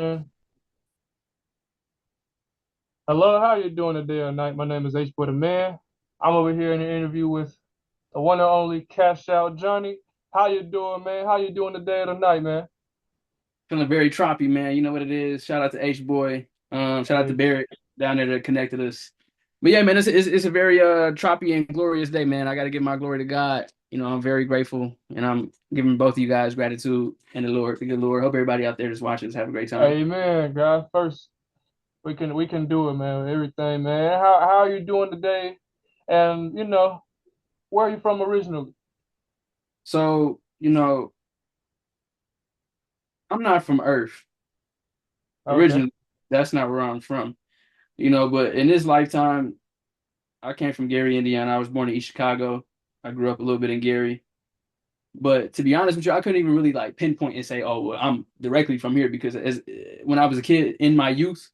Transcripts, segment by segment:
man. Hello, how you doing today or night? My name is H Boy the Man. I'm over here in an interview with the one and only CashOutJony. How you doing, man? How you doing today or tonight, man? Feeling very troppy, man. You know what it is. Shout out to H Boy. Shout out to Hey, Barrett down there that connected us. But yeah, man, it's a very troppy and glorious day, man. I got to give my glory to God. I'm very grateful, and I'm giving both of you guys gratitude and the good Lord. Hope everybody out there just watching us have a great time. man, guys. First, we can do it, man. Everything, man. How are you doing today? And where are you from originally? So, I'm not from Earth Okay. originally. That's not where I'm from. But in this lifetime, I came from Gary, Indiana. I was born in East Chicago. I grew up a little bit in Gary. But to be honest with you, I couldn't even really like pinpoint and say, "Oh, well, I'm directly from here," because as when I was a kid in my youth,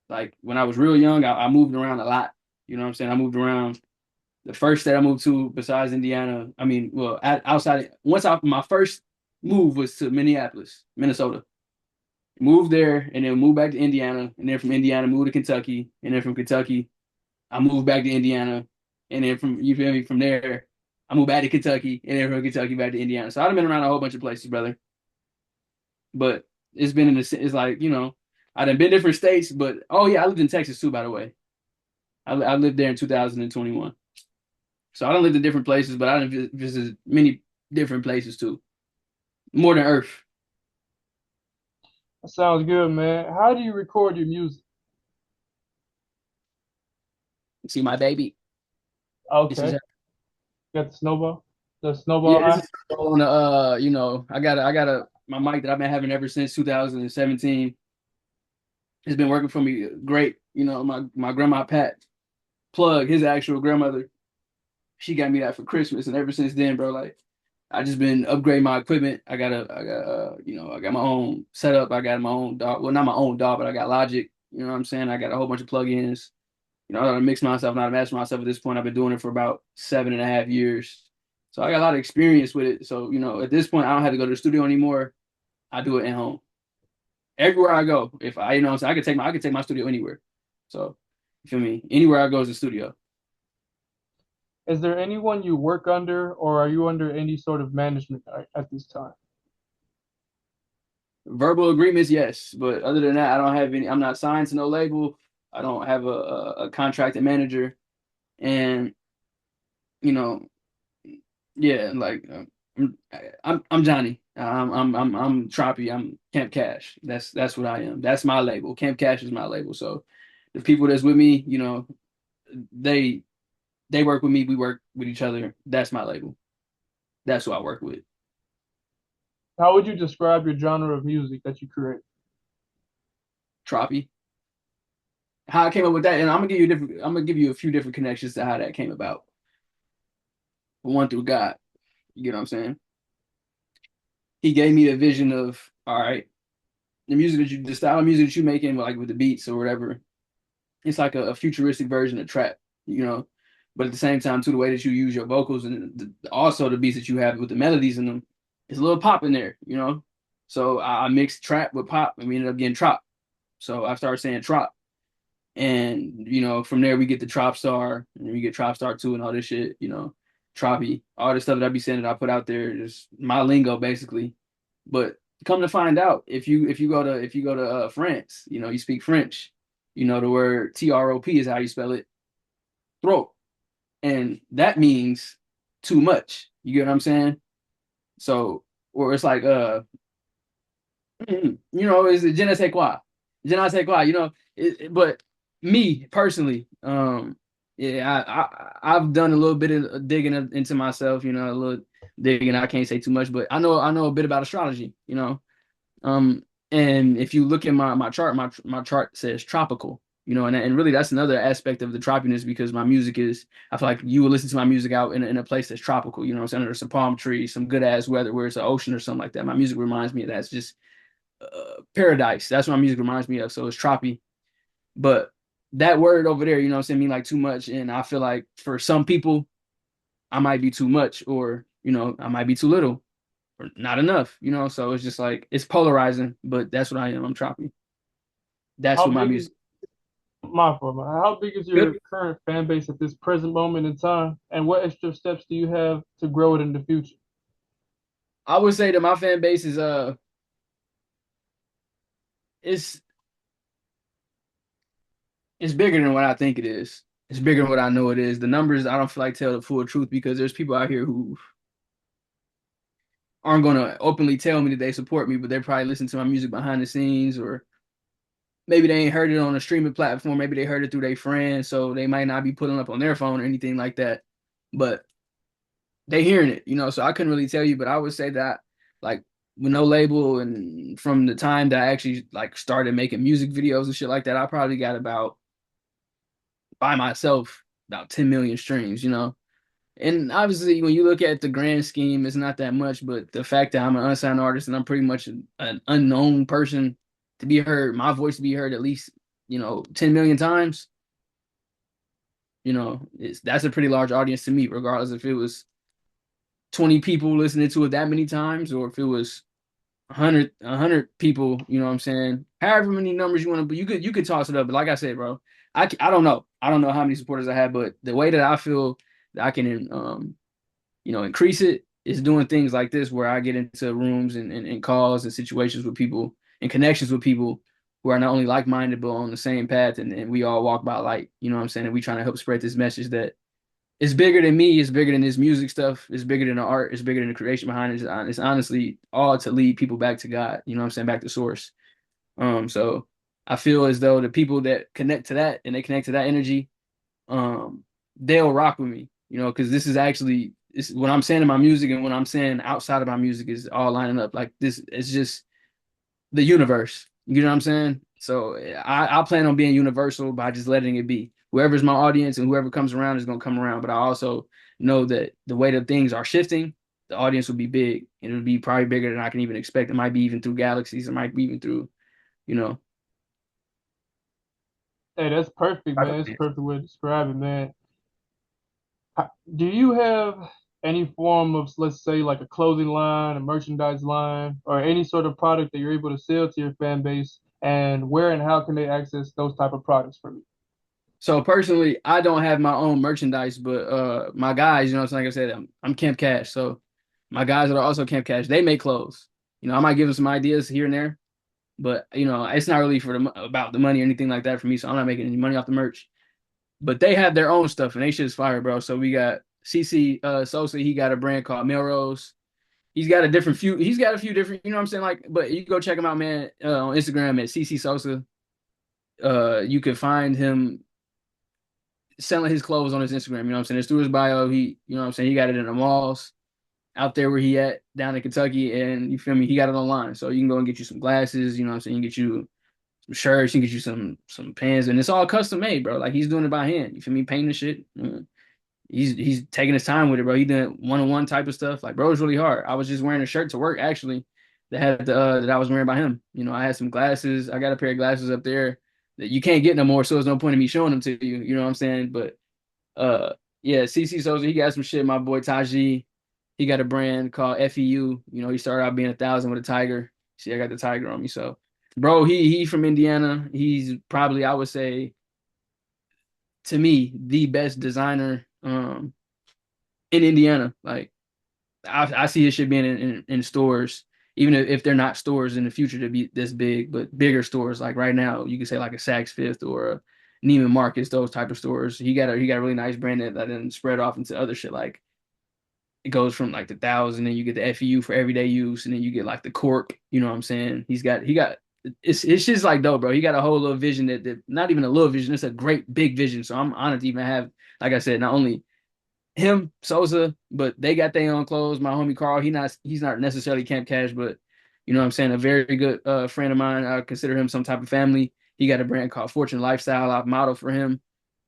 like when I was real young, I moved around a lot. You know what I'm saying? I moved around. The first state I moved to, besides Indiana, I mean, well, outside once my first move was to Minneapolis, Minnesota. Moved there and then moved back to Indiana, and then from Indiana moved to Kentucky, and then from Kentucky I moved back to Indiana, and then from you feel me from there, I moved back to Kentucky, and then from Kentucky back to Indiana. So I've been around a whole bunch of places, brother. But it's been it's like I done been different states, but oh yeah, I lived in Texas too, by the way. I lived there in 2021. So I don't lived in different places, but I done visited many different places too, more than Earth. That sounds good, man. How do you record your music? See my baby. This is Okay. Got the snowball? The snowball yeah, this eye? is on I got a my mic that I've been having ever since 2017. It's been working for me great. My grandma Pat plug his actual grandmother. She got me that for Christmas, and ever since then, bro, like I just been upgrading my equipment. I got my own setup. I got my own dog. Well, not my own dog, but I got Logic. You know what I'm saying? I got a whole bunch of plugins. I know how to mix myself, not to master myself at this point. I've been doing it for about 7.5 years. So I got a lot of experience with it. So, at this point, I don't have to go to the studio anymore. I do it at home. Everywhere I go, if I, you know what I'm saying, I could take my studio anywhere. So, you feel me? Anywhere I go is a studio. Is there anyone you work under, or are you under any sort of management at this time? Verbal agreements, yes. But other than that, I don't have any, I'm not signed to no label. I don't have a contracted manager. And, you know, yeah, like I'm Johnny. I'm Troppy. I'm Camp Cash. That's what I am. That's my label. Camp Cash is my label. So the people that's with me, they they work with me. We work with each other. That's my label. That's who I work with. How would you describe your genre of music that you create? Troppy. How I came up with that, and I'm gonna give you a few different connections to how that came about. One through God. You get what I'm saying? He gave me a vision of, all right, the style of music that you making, like with the beats or whatever, it's like a futuristic version of trap, you know. But at the same time, too, the way that you use your vocals and also the beats that you have with the melodies in them, it's a little pop in there. So I mixed trap with pop, and we ended up getting trop. So I started saying trop, and from there we get the trop star, and then we get trop star two, and all this shit. Troppy, all the stuff that I be saying that I put out there is my lingo basically. But come to find out, if you go to France, you speak French. The word trop is how you spell it, throat, and that means too much. You get what I'm saying? So, or it's like it's je ne sais quoi, je ne sais quoi. But me personally, yeah, I've done a little bit of digging into myself. A little digging. I can't say too much, but I know a bit about astrology. Um, and if you look at my chart, my chart says tropical. And really that's another aspect of the tropiness because my music is. I feel like you would listen to my music out in a place that's tropical. What I'm saying? There's some palm trees, some good ass weather where it's an ocean or something like that. My music reminds me of that. It's just paradise. That's what my music reminds me of. So it's troppy. But that word over there, what I'm saying, mean like too much. And I feel like for some people, I might be too much, or I might be too little, or not enough. So it's just like it's polarizing. But that's what I am. I'm troppy. that's How what my big is music. my fault, man. How big is Good. your current fan base at this present moment in time, and what extra steps do you have to grow it in the future? I would say that my fan base is it's it's bigger than what I think it is. It's bigger than what I know it is. The numbers I don't feel like tell the full truth because there's people out here who aren't gonna openly tell me that they support me, but they're probably listening to my music behind the scenes, or maybe they ain't heard it on a streaming platform. Maybe they heard it through their friends, so they might not be pulling up on their phone or anything like that. But they hearing it, So I couldn't really tell you, but I would say that like with no label and from the time that I actually like started making music videos and shit like that, I probably got about by myself about 10 million streams. And obviously, when you look at the grand scheme, it's not that much. But the fact that I'm an unsigned artist and I'm pretty much an unknown person to be heard, my voice to be heard at least, 10 million times, that's a pretty large audience to me, regardless if it was 20 people listening to it that many times or if it was 100 people, you know what I'm saying? However many numbers you want to, but you could toss it up. But like I said, bro, I don't know. I don't know how many supporters I have, but the way that I feel that I can increase it is doing things like this where I get into rooms and calls and situations with people and connections with people who are not only like-minded but on the same path, and we all walk by light, you know what I'm saying? And we trying to help spread this message that it's bigger than me, it's bigger than this music stuff, it's bigger than the art, it's bigger than the creation behind it. It's honestly all to lead people back to God, you know what I'm saying, back to source. So I feel as though the people that connect to that and they connect to that energy, they'll rock with me, because this is actually what I'm saying in my music and what I'm saying outside of my music is all lining up. Like this, it's just the universe. You know what I'm saying? So I plan on being universal by just letting it be. Whoever's my audience and whoever comes around is gonna come around. But I also know that the way that things are shifting, the audience will be big, and it'll be probably bigger than I can even expect. It might be even through galaxies. It might be even through, you know. Hey, that's perfect, Type man. of That's a thing. perfect way to describe it, man. Do you have any form of, let's say, like a clothing line, a merchandise line, or any sort of product that you're able to sell to your fan base? And where and how can they access those type of products from you? So personally, I don't have my own merchandise, but my guys, like I said, I'm Camp Cash. So my guys that are also Camp Cash, they make clothes. I might give them some ideas here and there, but it's not really about the money or anything like that for me. So I'm not making any money off the merch. But they have their own stuff and they shit's fire, bro. So we got CC Sosa, he got a brand called Melrose. He's got a few different, you know what I'm saying? Like, but you go check him out, man, on Instagram at CC Sosa. You can find him selling his clothes on his Instagram. You know what I'm saying? It's through his bio. You know what I'm saying? He got it in the malls out there where he at down in Kentucky, and you feel me? He got it online, so you can go and get you some glasses. You know what I'm saying? You can get you some shirts. You can get you some pants, and it's all custom made, bro. Like he's doing it by hand. You feel me? Painting the shit. He's taking his time with it, bro. He did one-on-one type of stuff. Like, bro, it's really hard. I was just wearing a shirt to work actually that I was wearing by him. I had some glasses. I got a pair of glasses up there that you can't get no more, so there's no point in me showing them to you. You know what I'm saying? But yeah, CC Souza, he got some shit. My boy Taji, he got a brand called FEU. He started out being 1,000 with a tiger. See, I got the tiger on me. So, bro, he from Indiana. He's probably, I would say, to me, the best designer in Indiana. Like I see his shit being in stores, even if they're not stores in the future to be this big, but bigger stores. Like right now, you could say like a Saks Fifth or a Neiman Marcus, those type of stores. He got a really nice brand that then spread off into other shit. Like it goes from like the 1,000, and you get the FEU for everyday use, and then you get like the cork. You know what I'm saying? He got it's just like dope, bro. He got a whole little vision that not even a little vision. It's a great big vision. So I'm honored to even have, like I said, not only him, Sosa, but they got their own clothes. My homie Carl, he's not necessarily Camp Cash, but you know what I'm saying, a very good friend of mine. I consider him some type of family. He got a brand called Fortune Lifestyle. I've modeled for him.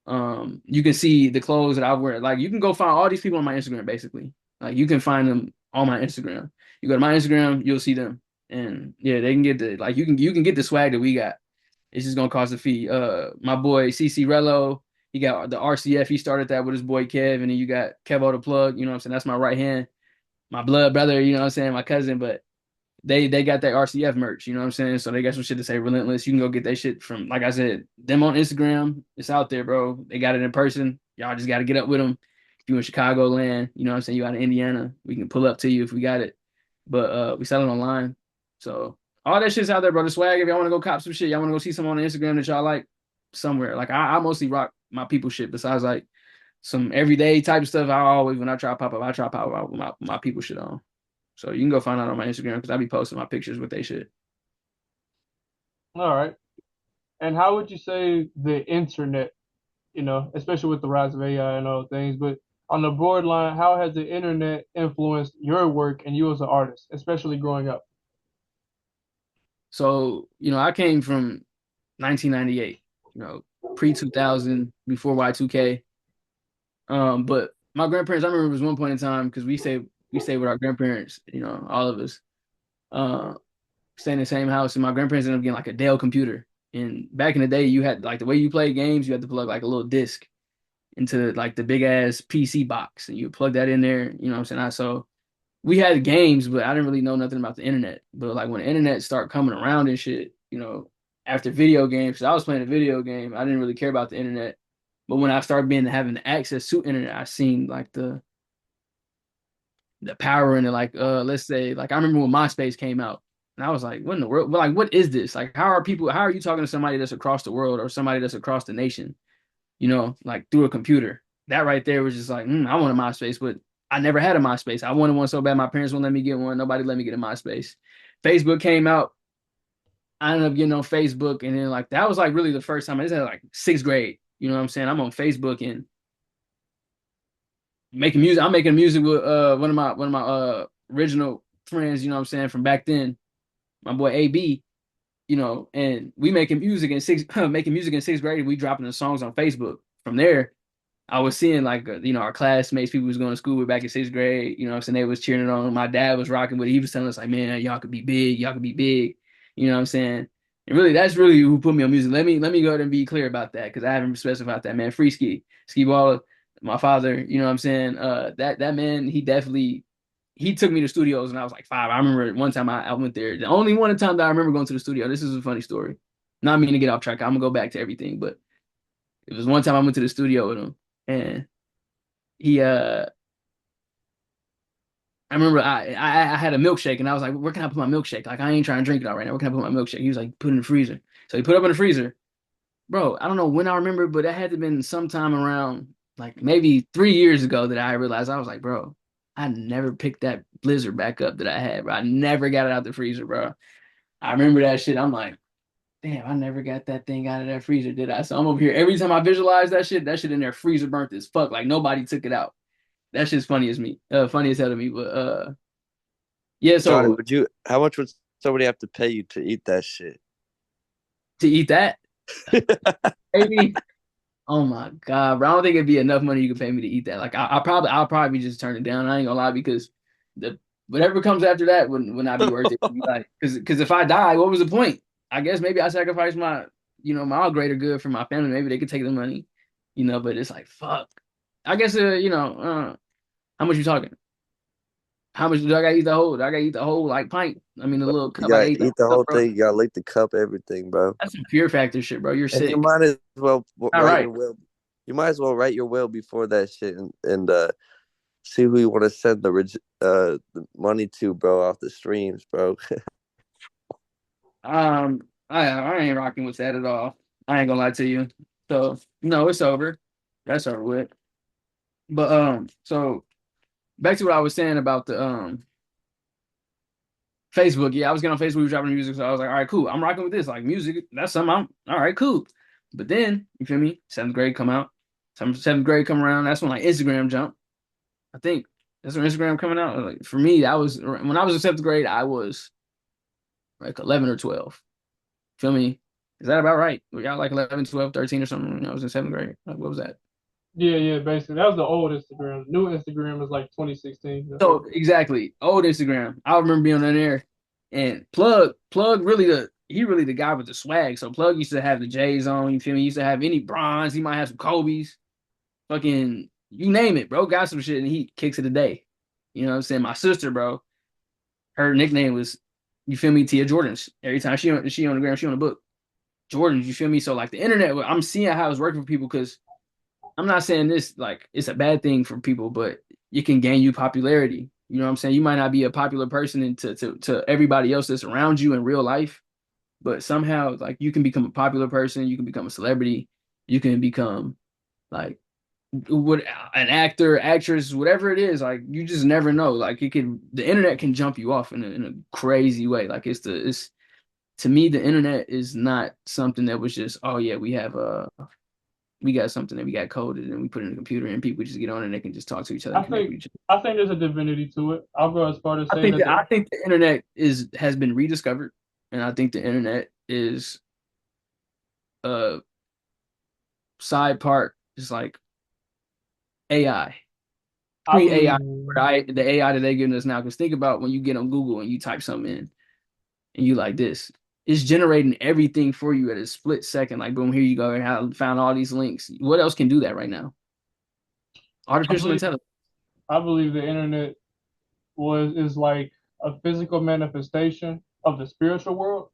You can see the clothes that I wear. Like you can go find all these people on my Instagram, basically. Like you can find them on my Instagram. You go to my Instagram, you'll see them. And yeah, they can get you can get the swag that we got. It's just gonna cost a fee. My boy CC Rello, he got the RCF. He started that with his boy Kev, and then you got Kevo the plug. You know what I'm saying? That's my right hand, my blood brother. You know what I'm saying? My cousin. But they got that RCF merch, you know what I'm saying? So they got some shit to say relentless. You can go get that shit from, like I said, them on Instagram. It's out there, bro. They got it in person. Y'all just got to get up with them. If you in Chicagoland, you know what I'm saying? You out in Indiana, we can pull up to you if we got it. But we sell it online. So all that shit's out there, bro. The swag, if y'all want to go cop some shit, y'all want to go see someone on Instagram that y'all like somewhere. Like I mostly rock my people shit besides like some everyday type of stuff. I always, when I try to pop up, I try to pop up with my people shit on. So you can go find out on my Instagram because I be posting my pictures with they shit. All right. And how would you say the internet, especially with the rise of AI and all things, but on the broad line, how has the internet influenced your work and you as an artist, especially growing up? So, I came from 1998, pre 2000, before Y2K. But my grandparents, I remember it was one point in time because we stayed with our grandparents, all of us, uh, stay in the same house, and my grandparents ended up getting like a Dell computer. And back in the day, you had like the way you play games, you had to plug like a little disc into like the big ass PC box, and you plug that in there. You know what I'm saying? So we had games, but I didn't really know nothing about the internet. But like when the internet started coming around and shit, after video games, 'cause I was playing a video game, I didn't really care about the internet. But when I started having access to internet, I seen like the power in it. Like let's say like I remember when MySpace came out, and I was like, what in the world? Like what is this? Like how are you talking to somebody that's across the world or somebody that's across the nation? Like through a computer. That right there was just like, I want a MySpace, but I never had a MySpace. I wanted one so bad. My parents wouldn't let me get one. Nobody let me get a MySpace. Facebook came out. I ended up getting on Facebook, and then like that was like really the first time. I just had like sixth grade. You know what I'm saying? I'm on Facebook and making music. I'm making music with one of my original friends. You know what I'm saying, from back then. My boy AB. And we making music in making music in sixth grade. We dropping the songs on Facebook. From there, I was seeing like our classmates, people who was going to school with back in sixth grade. You know what I'm saying? They was cheering it on. My dad was rocking with it. He was telling us like, man, y'all could be big. Y'all could be big. You know what I'm saying? And really, that's really who put me on music. Let me go ahead and be clear about that because I haven't specified that, man. Free ski baller, my father. You know what I'm saying? That man, he took me to studios when I was like 5. I remember one time I went there. The only one time that I remember going to the studio. This is a funny story. Not meaning to get off track. I'm gonna go back to everything, but it was one time I went to the studio with him, and he I remember I had a milkshake and I was like, where can I put my milkshake? Like I ain't trying to drink it out right now. Where can I put my milkshake? He was like, put it in the freezer. So he put it up in the freezer. Bro, I don't know when I remember, but that had to have been sometime around like maybe 3 years ago that I realized I was like, bro, I never picked that blizzard back up that I had, bro. I never got it out the freezer, bro. I remember that shit. I'm like, damn, I never got that thing out of that freezer, did I? So I'm over here. Every time I visualize that shit in there freezer burnt as fuck. Like nobody took it out. That shit's funny as hell to me. But yeah, Johnny, so how much would somebody have to pay you to eat that shit? to eat that, maybe. Oh my God, bro. I don't think it'd be enough money you could pay me to eat that. Like I'll probably just turn it down. I ain't gonna lie because the whatever comes after that would not be worth it. Like, because if I die, what was the point? I guess maybe I sacrifice my greater good for my family. Maybe they could take the money, but it's like fuck. I guess how much you talking? How much do I gotta eat the whole? Do I gotta eat the whole like pint? I mean, the little You cup. I gotta gotta eat the eat the whole cup, whole bro. thing. You gotta lick the cup, everything, bro. That's some Fear Factor shit, bro. You're And you sick. might as well All write your right. will. You might as well write your will before that shit and see who you want to send the money to, bro, off the streams, bro. I ain't rocking with that at all. I ain't gonna lie to you. So no, it's over. That's over with. But so back to what I was saying about the Facebook. Yeah, I was getting on Facebook, we were dropping music, so I was like, all right, cool. I'm rocking with this. Like music, that's something I'm all right, cool. But then, you feel me? Seventh grade come out. Seventh grade come around. That's when like Instagram jumped. I think that's when Instagram coming out. Like for me, that was when I was in seventh grade, I was like 11 or 12. Feel me? Is that about right? Were y'all like 11, 12, 13 or something when I was in seventh grade? Like, what was that? Yeah, yeah, basically. That was the old Instagram. New Instagram is like 2016. So exactly, old Instagram. I remember being on there, and Plug really the guy with the swag. So Plug used to have the J's on. You feel me? He used to have any bronze. He might have some Kobe's. Fucking you name it, bro. Got some shit, and he kicks it today. You know what I'm saying? My sister, bro. Her nickname was. You feel me? Tia Jordans. Every time she on the gram, she on the book. Jordans, you feel me? So like the internet, I'm seeing how it's working for people because I'm not saying this like it's a bad thing for people, but it can gain you popularity. You know what I'm saying? You might not be a popular person to everybody else that's around you in real life, but somehow like you can become a popular person, you can become a celebrity, you can become like what an actor, actress, whatever it is. Like you just never know. Like the internet can jump you off in a crazy way. Like it's to me the internet is not something that was just, oh yeah, we got something that we got coded and we put in a computer and people just get on and they can just talk to each other I and connect with think each other. I think there's a divinity to it. I'll go as far as saying that I think the internet has been rediscovered, and I think the internet is a side part, just like AI, I pre AI, believe the AI that they're giving us now. Because think about when you get on Google and you type something in and you like this, it's generating everything for you at a split second. Like boom, here you go. I found all these links. What else can do that right now? I Artificial believe intelligence. I believe the internet was is like a physical manifestation of the spiritual world.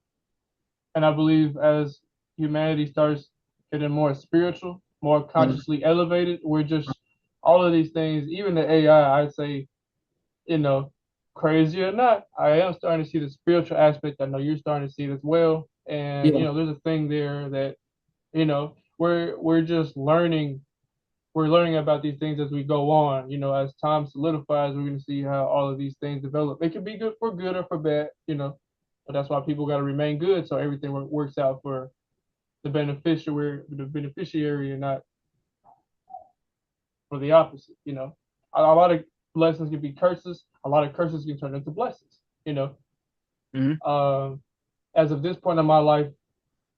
And I believe as humanity starts getting more spiritual, more Mhm. consciously elevated, we're just all of these things, even the AI, I'd say, you know, crazy or not, I am starting to see the spiritual aspect. I know you're starting to see it as well. And, Yeah. there's a thing there that, we're just learning. We're learning about these things as we go on. As time solidifies, we're going to see how all of these things develop. It can be good or for bad. But that's why people got to remain good so everything works out for the beneficiary and not for the opposite. A lot of blessings can be curses. A lot of curses can turn into blessings. You know, Hmm. um, as of this point in my life,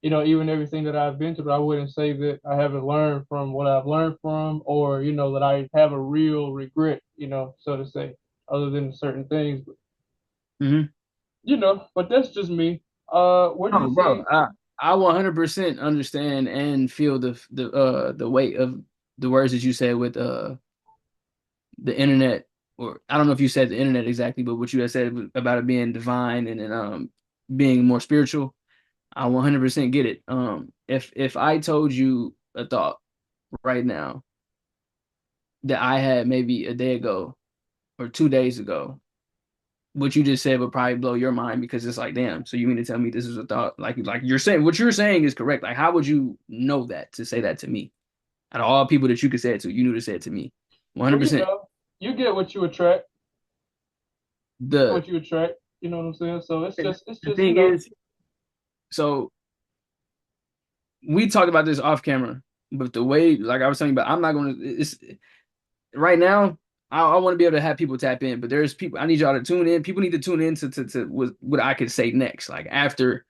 even everything that I've been through, I wouldn't say that I haven't learned from what I've learned from, or that I have a real regret, so to say, other than certain things. But, Hmm. but that's just me. What do you Oh, bro, say? I 100% understand and feel the weight of the words that you said with the internet, or I don't know if you said the internet exactly, but what you had said about it being divine and then being more spiritual. I 100% get it. If I told you a thought right now that I had maybe a day ago or 2 days ago, what you just said would probably blow your mind because it's like, damn, so you mean to tell me this is a thought? Like you're saying, what you're saying is correct. Like, how would you know that to say that to me? Out of all people that you could say it to, you knew to say it to me. Well, 100%. you get what you attract. You get The what you attract. You know what I'm saying? So it's the just thing is, so we talked about this off camera, but the way, like I was telling you about, I'm not going to, it's right now. I want to be able to have people tap in, but there's people, I need y'all to tune in. People need to tune in to what I could say next. Like after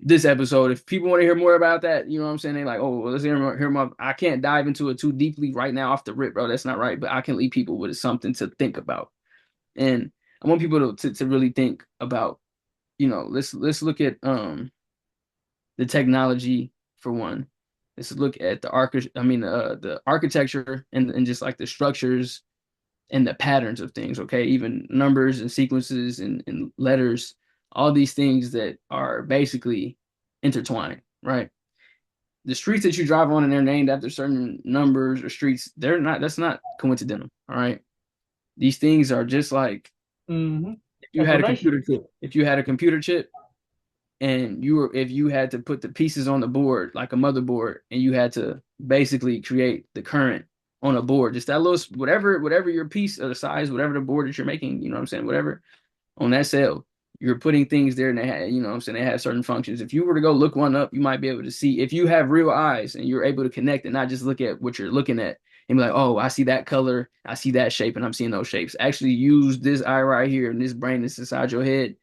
this episode, if people want to hear more about that, you know what I'm saying? They like, oh, well, let's hear more. I can't dive into it too deeply right now off the rip, bro. That's not right. But I can leave people with something to think about. And I want people to really think about, let's look at the technology for one. Let's look at the architecture and just like the structures and the patterns of things, okay? Even numbers and sequences and letters, all these things that are basically intertwined, right? The streets that you drive on and they're named after certain numbers or streets, that's not coincidental, all right? These things are just like mm-hmm. if you had a Information. computer chip, if you had a computer chip and if you had to put the pieces on the board like a motherboard and you had to basically create the current on a board, just that little whatever your piece of the size, whatever the board that you're making, you know what I'm saying, whatever on that cell, you're putting things there and they have, you know what I'm saying, they have certain functions. If you were to go look one up, you might be able to see if you have real eyes and you're able to connect and not just look at what you're looking at and be like, oh, I see that color, I see that shape, and I'm seeing those shapes. Actually use this eye right here and this brain that's inside your head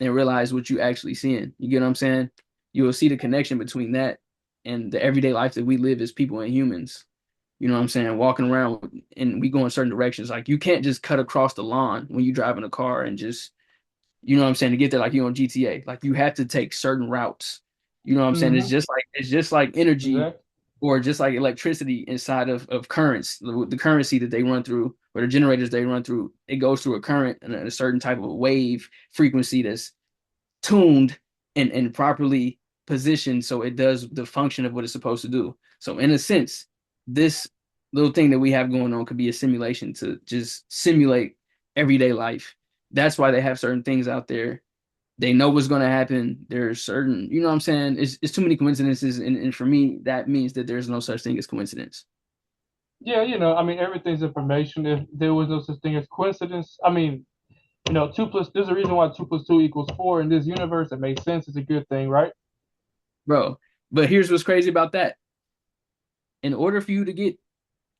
and realize what you actually seeing. You get what I'm saying? You will see the connection between that and the everyday life that we live as people and humans. You know what I'm saying? Walking around and we go in certain directions. Like you can't just cut across the lawn when you drive in a car and just, you know what I'm saying, to get there like you on GTA. Like you have to take certain routes. You know what I'm saying? Mm-hmm. It's just like energy Exactly. or just like electricity inside of currents, the currency that they run through or the generators they run through. It goes through a current and a certain type of wave frequency that's tuned and properly positioned so it does the function of what it's supposed to do. So in a sense, this little thing that we have going on could be a simulation to just simulate everyday life. That's why they have certain things out there. They know what's going to happen. There's certain, you know what I'm saying? It's too many coincidences. And for me, that means that there's no such thing as coincidence. Yeah, I mean, everything's information. If there was no such thing as coincidence, I mean, two plus. There's a reason why 2 plus 2 equals 4 in this universe. It makes sense. It's a good thing, right? Bro, but here's what's crazy about that. In order for you to get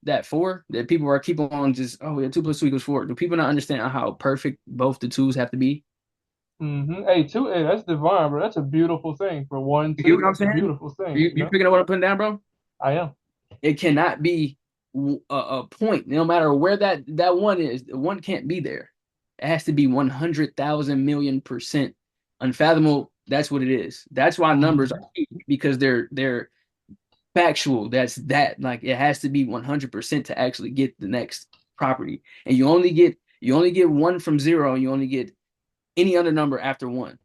that four, that people are keep on just, oh yeah, 2 plus 2 equals 4. Do people not understand how perfect both the twos have to be? Hey, two. Hey, that's divine, bro. That's a beautiful thing. For one, You get what two, I'm that's a saying? beautiful thing. You picking up what I'm putting down, bro? I am. It cannot be a point, no matter where that one is. One can't be there. It has to be 100,000 million% unfathomable. That's what it is. That's why numbers are Mhm. key, because they're factual. That's that. Like it has to be 100% to actually get the next property, and you only get one from zero, and you only get any other number after one.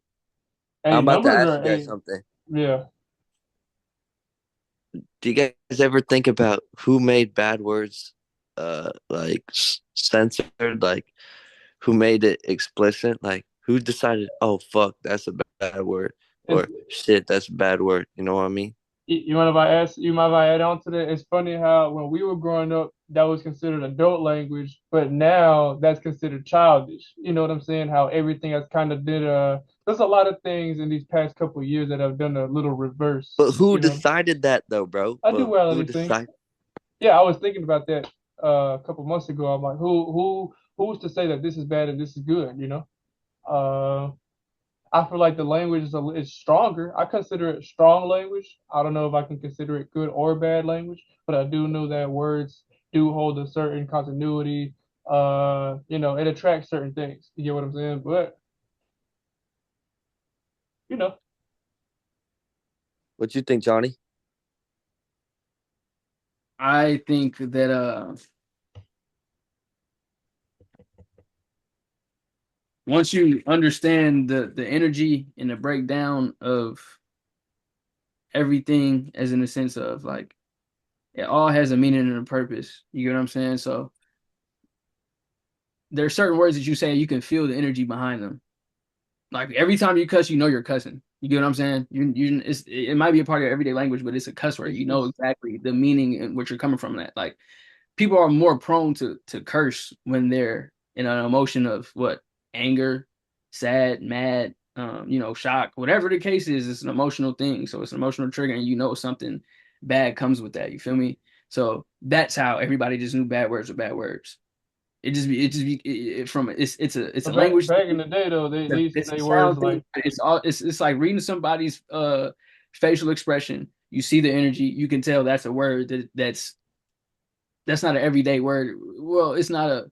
Hey, I'm about to numbers ask are you guys a something. yeah. Do you guys ever think about who made bad words like censored, like who made it explicit, like who decided, oh fuck, that's a bad word, It's or shit, that's a bad word, you know what I mean? you mind if I ask? You mind if I add on to that? It's funny how when we were growing up, that was considered adult language, but now that's considered childish. You know what I'm saying? How everything has kind of did there's a lot of things in these past couple of years that have done a little reverse. But who You know, decided that though, bro? I do But well at who these things. decided? Yeah, I was thinking about that a couple months ago. I'm like, who's to say that this is bad and this is good? Uh, I feel like the language is stronger. I consider it strong language. I don't know if I can consider it good or bad language, but I do know that words do hold a certain continuity. It attracts certain things. You get what I'm saying? But you know, What you think, Johnny? I think that once you understand the energy and the breakdown of everything, as in the sense of like it all has a meaning and a purpose. You get what I'm saying? So there are certain words that you say, you can feel the energy behind them. Like every time you cuss, you know you're cussing. You get what I'm saying? It might be a part of your everyday language, but it's a cuss word. it's You know it's exactly the meaning and what you're coming from. That like people are more prone to curse when they're in an emotion of what, anger, sad, mad, shock, whatever the case is. It's an emotional thing, so it's an emotional trigger, and something bad comes with that. You feel me? So that's how everybody just knew bad words are bad words. From it's a back language back in thing. the day though. They used to It's a say words sound thing. like It's like reading somebody's facial expression. You see the energy. You can tell that's a word that's not an everyday word. Well, it's not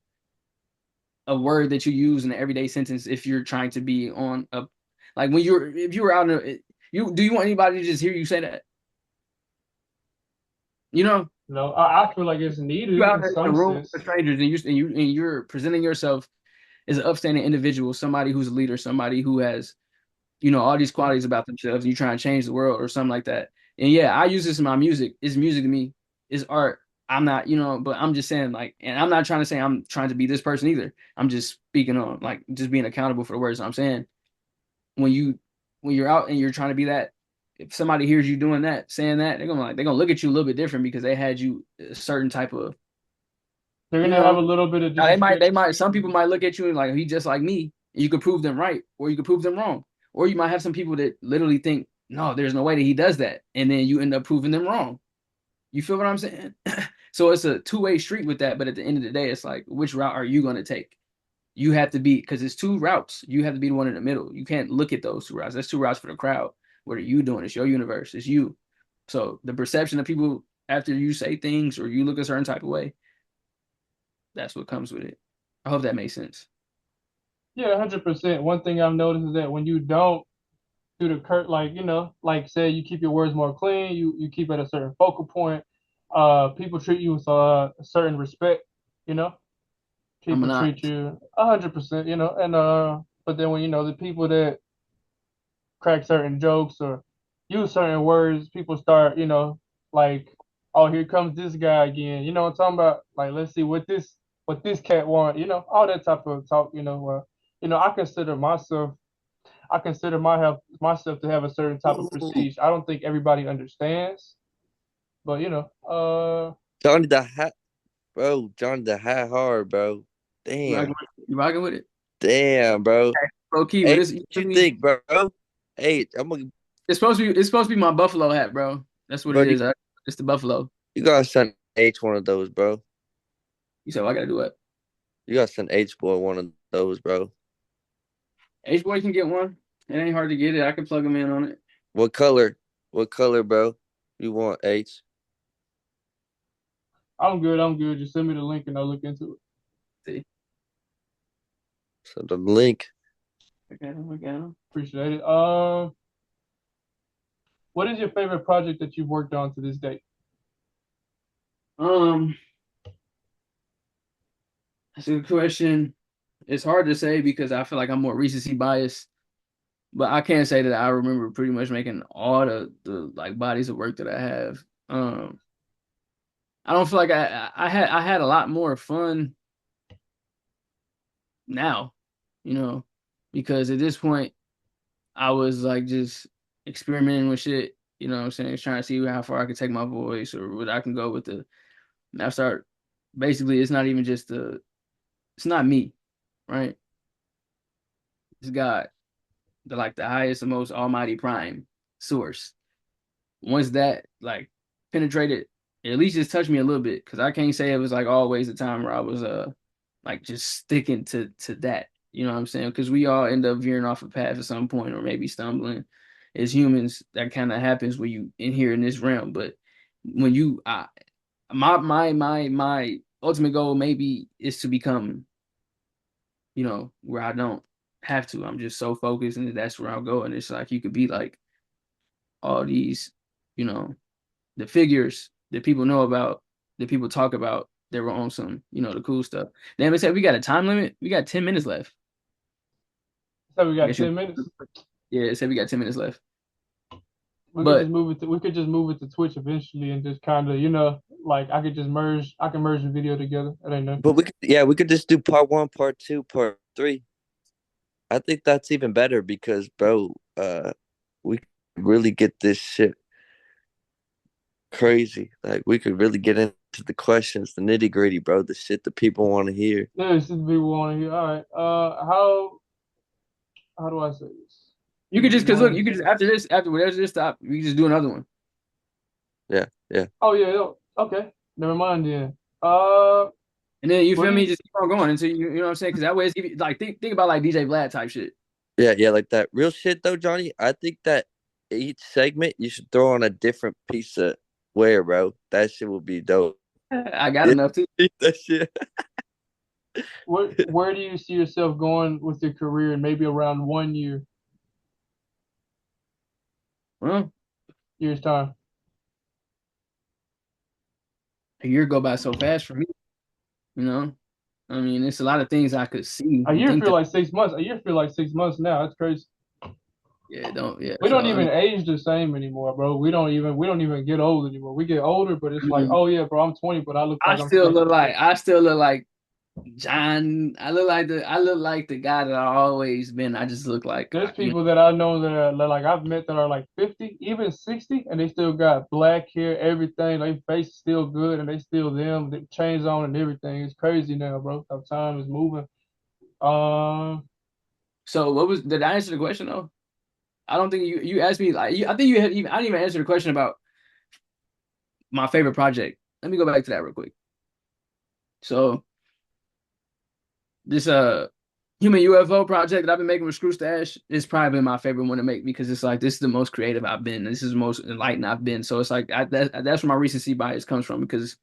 a word that you use in an everyday sentence if you're trying to be on a, like when you're if you were out in a, you want anybody to just hear you say that? You know, I feel like it's you needed out in there in a some room sense. with strangers, and you're presenting yourself as an upstanding individual, somebody who's a leader, somebody who has all these qualities about themselves, and you try and change the world or something like that. And yeah, I use this in my music. It's music to me. It's art. I'm not, but I'm just saying, like, and I'm not trying to say I'm trying to be this person either. I'm just speaking on, like, just being accountable for the words I'm saying. When you when you're out and you're trying to be that, if somebody hears you doing that, saying that, they're gonna look at you a little bit different because they had you a certain type of, They're you gonna have know, a little bit of now disrespect. some people might look at you and like, he just like me, and you could prove them right, or you could prove them wrong. Or you might have some people that literally think, no, there's no way that he does that. And then you end up proving them wrong. You feel what I'm saying? So it's a two-way street with that. But at the end of the day, it's like, which route are you going to take? You have to be, because it's two routes. You have to be the one in the middle. You can't look at those two routes. That's two routes for the crowd. What are you doing? It's your universe. It's you. So the perception of people after you say things or you look a certain type of way, that's what comes with it. I hope that makes sense. Yeah, 100%. One thing I've noticed is that when you don't do the curt, like like say you keep your words more clean, you keep at a certain focal point. People treat you with a certain respect. You know, I'm people not. treat you 100%. And but then when the people that crack certain jokes or use certain words, people start, like, oh, here comes this guy again. You know what I'm talking about? Like, let's see what this cat want. All that type of talk. I consider myself to have a certain type of Ooh, prestige. I don't think everybody understands, but Johnny the Hat, bro. Johnny the Hat hard, bro. Damn, You rocking with it? damn, bro. Low key, but Hey, it's, you what feel you me? think, bro? Hey, I'm gonna, It's supposed to be my buffalo hat, bro. That's what bro. it is. It's the buffalo. You gotta send H one of those, bro. You said, well, I gotta do what? You gotta send H boy one of those, bro. H boy can get one. It ain't hard to get it. I can plug him in on it. What color? What color, bro? You want H? I'm good. I'm good. Just send me the link and I'll look into it. See, So the link. I got him. Appreciate it. What is your favorite project that you've worked on to this date? Um, that's a good question. It's hard to say because I feel like I'm more recency biased, but I can't say that I remember pretty much making all the like bodies of work that I have. I don't feel like I had a lot more fun now, you know, because at this point I was like just experimenting with shit, you know what I'm saying, trying to see how far I could take my voice or what I can go with the and I start basically it's not even just it's not me, right? It's God, the highest and most almighty prime source. Once that like penetrated, it at least just touched me a little bit because I can't say it was like always the time where I was like just sticking to that. You know what I'm saying? Because we all end up veering off a path at some point or maybe stumbling. As humans, that kind of happens when you in here in this realm. But when you my ultimate goal maybe is to become, where I don't have to. I'm just so focused and that's where I'll go. And it's like you could be like all these, you know, the figures that people know about, that people talk about, that were on some, the cool stuff. Damn, it said we got a time limit. We got 10 minutes left. So we I got guess you. 10 minutes. Yeah, it said we got 10 minutes left. We could just But move it. We could just move it to Twitch eventually, and just kind of, like I could just merge. I can merge the video together. That ain't nothing. But we could just do part one, part two, part three. I think that's even better because, bro, we really get this shit crazy. Like we could really get into the questions, the nitty gritty, bro. The shit that people want to hear. Yeah, this is people want to hear. All right. How do I say this? you Give could me just, because look, one you could just, second. after whatever this stop, we can just do another one. Yeah, yeah. Oh yeah. Okay. Never mind then. Uh, And then you what feel do me? you? Just keep on going until you know what I'm saying? Because that way it's give you, like, think about like DJ Vlad type shit. Yeah, yeah, like that. Real shit though, Johnny. I think that each segment you should throw on a different piece of wear, bro. That shit will be dope. I got Yeah, enough too. that shit. Where do you see yourself going with your career in maybe around 1 year, Well, year's time? a year go by so fast for me, you know? I mean, it's a lot of things I could see A and year think feel that, like 6 months. A year feel like 6 months now. That's crazy. yeah. We So, don't I even mean, age the same anymore, bro. We don't even get old anymore. We get older, but it's like, mhm. oh yeah, bro, I'm 20, but I look I like I'm still 20. look like, I still look like John. I look like the guy that I always been. I just look like, There's people that I know that like I've met that are like 50, even 60, and they still got black hair, everything. Their face is still good, and they still them. They chains on and everything. It's crazy now, bro. How time is moving. Um, so did I answer the question though? I don't think you asked me like, I think you had even, I didn't even answer the question about my favorite project. Let me go back to that real quick. So this human UFO project that I've been making with Screw Stash is probably my favorite one to make because it's like this is the most creative I've been. This is the most enlightened I've been. So it's like that's where my recency bias comes from because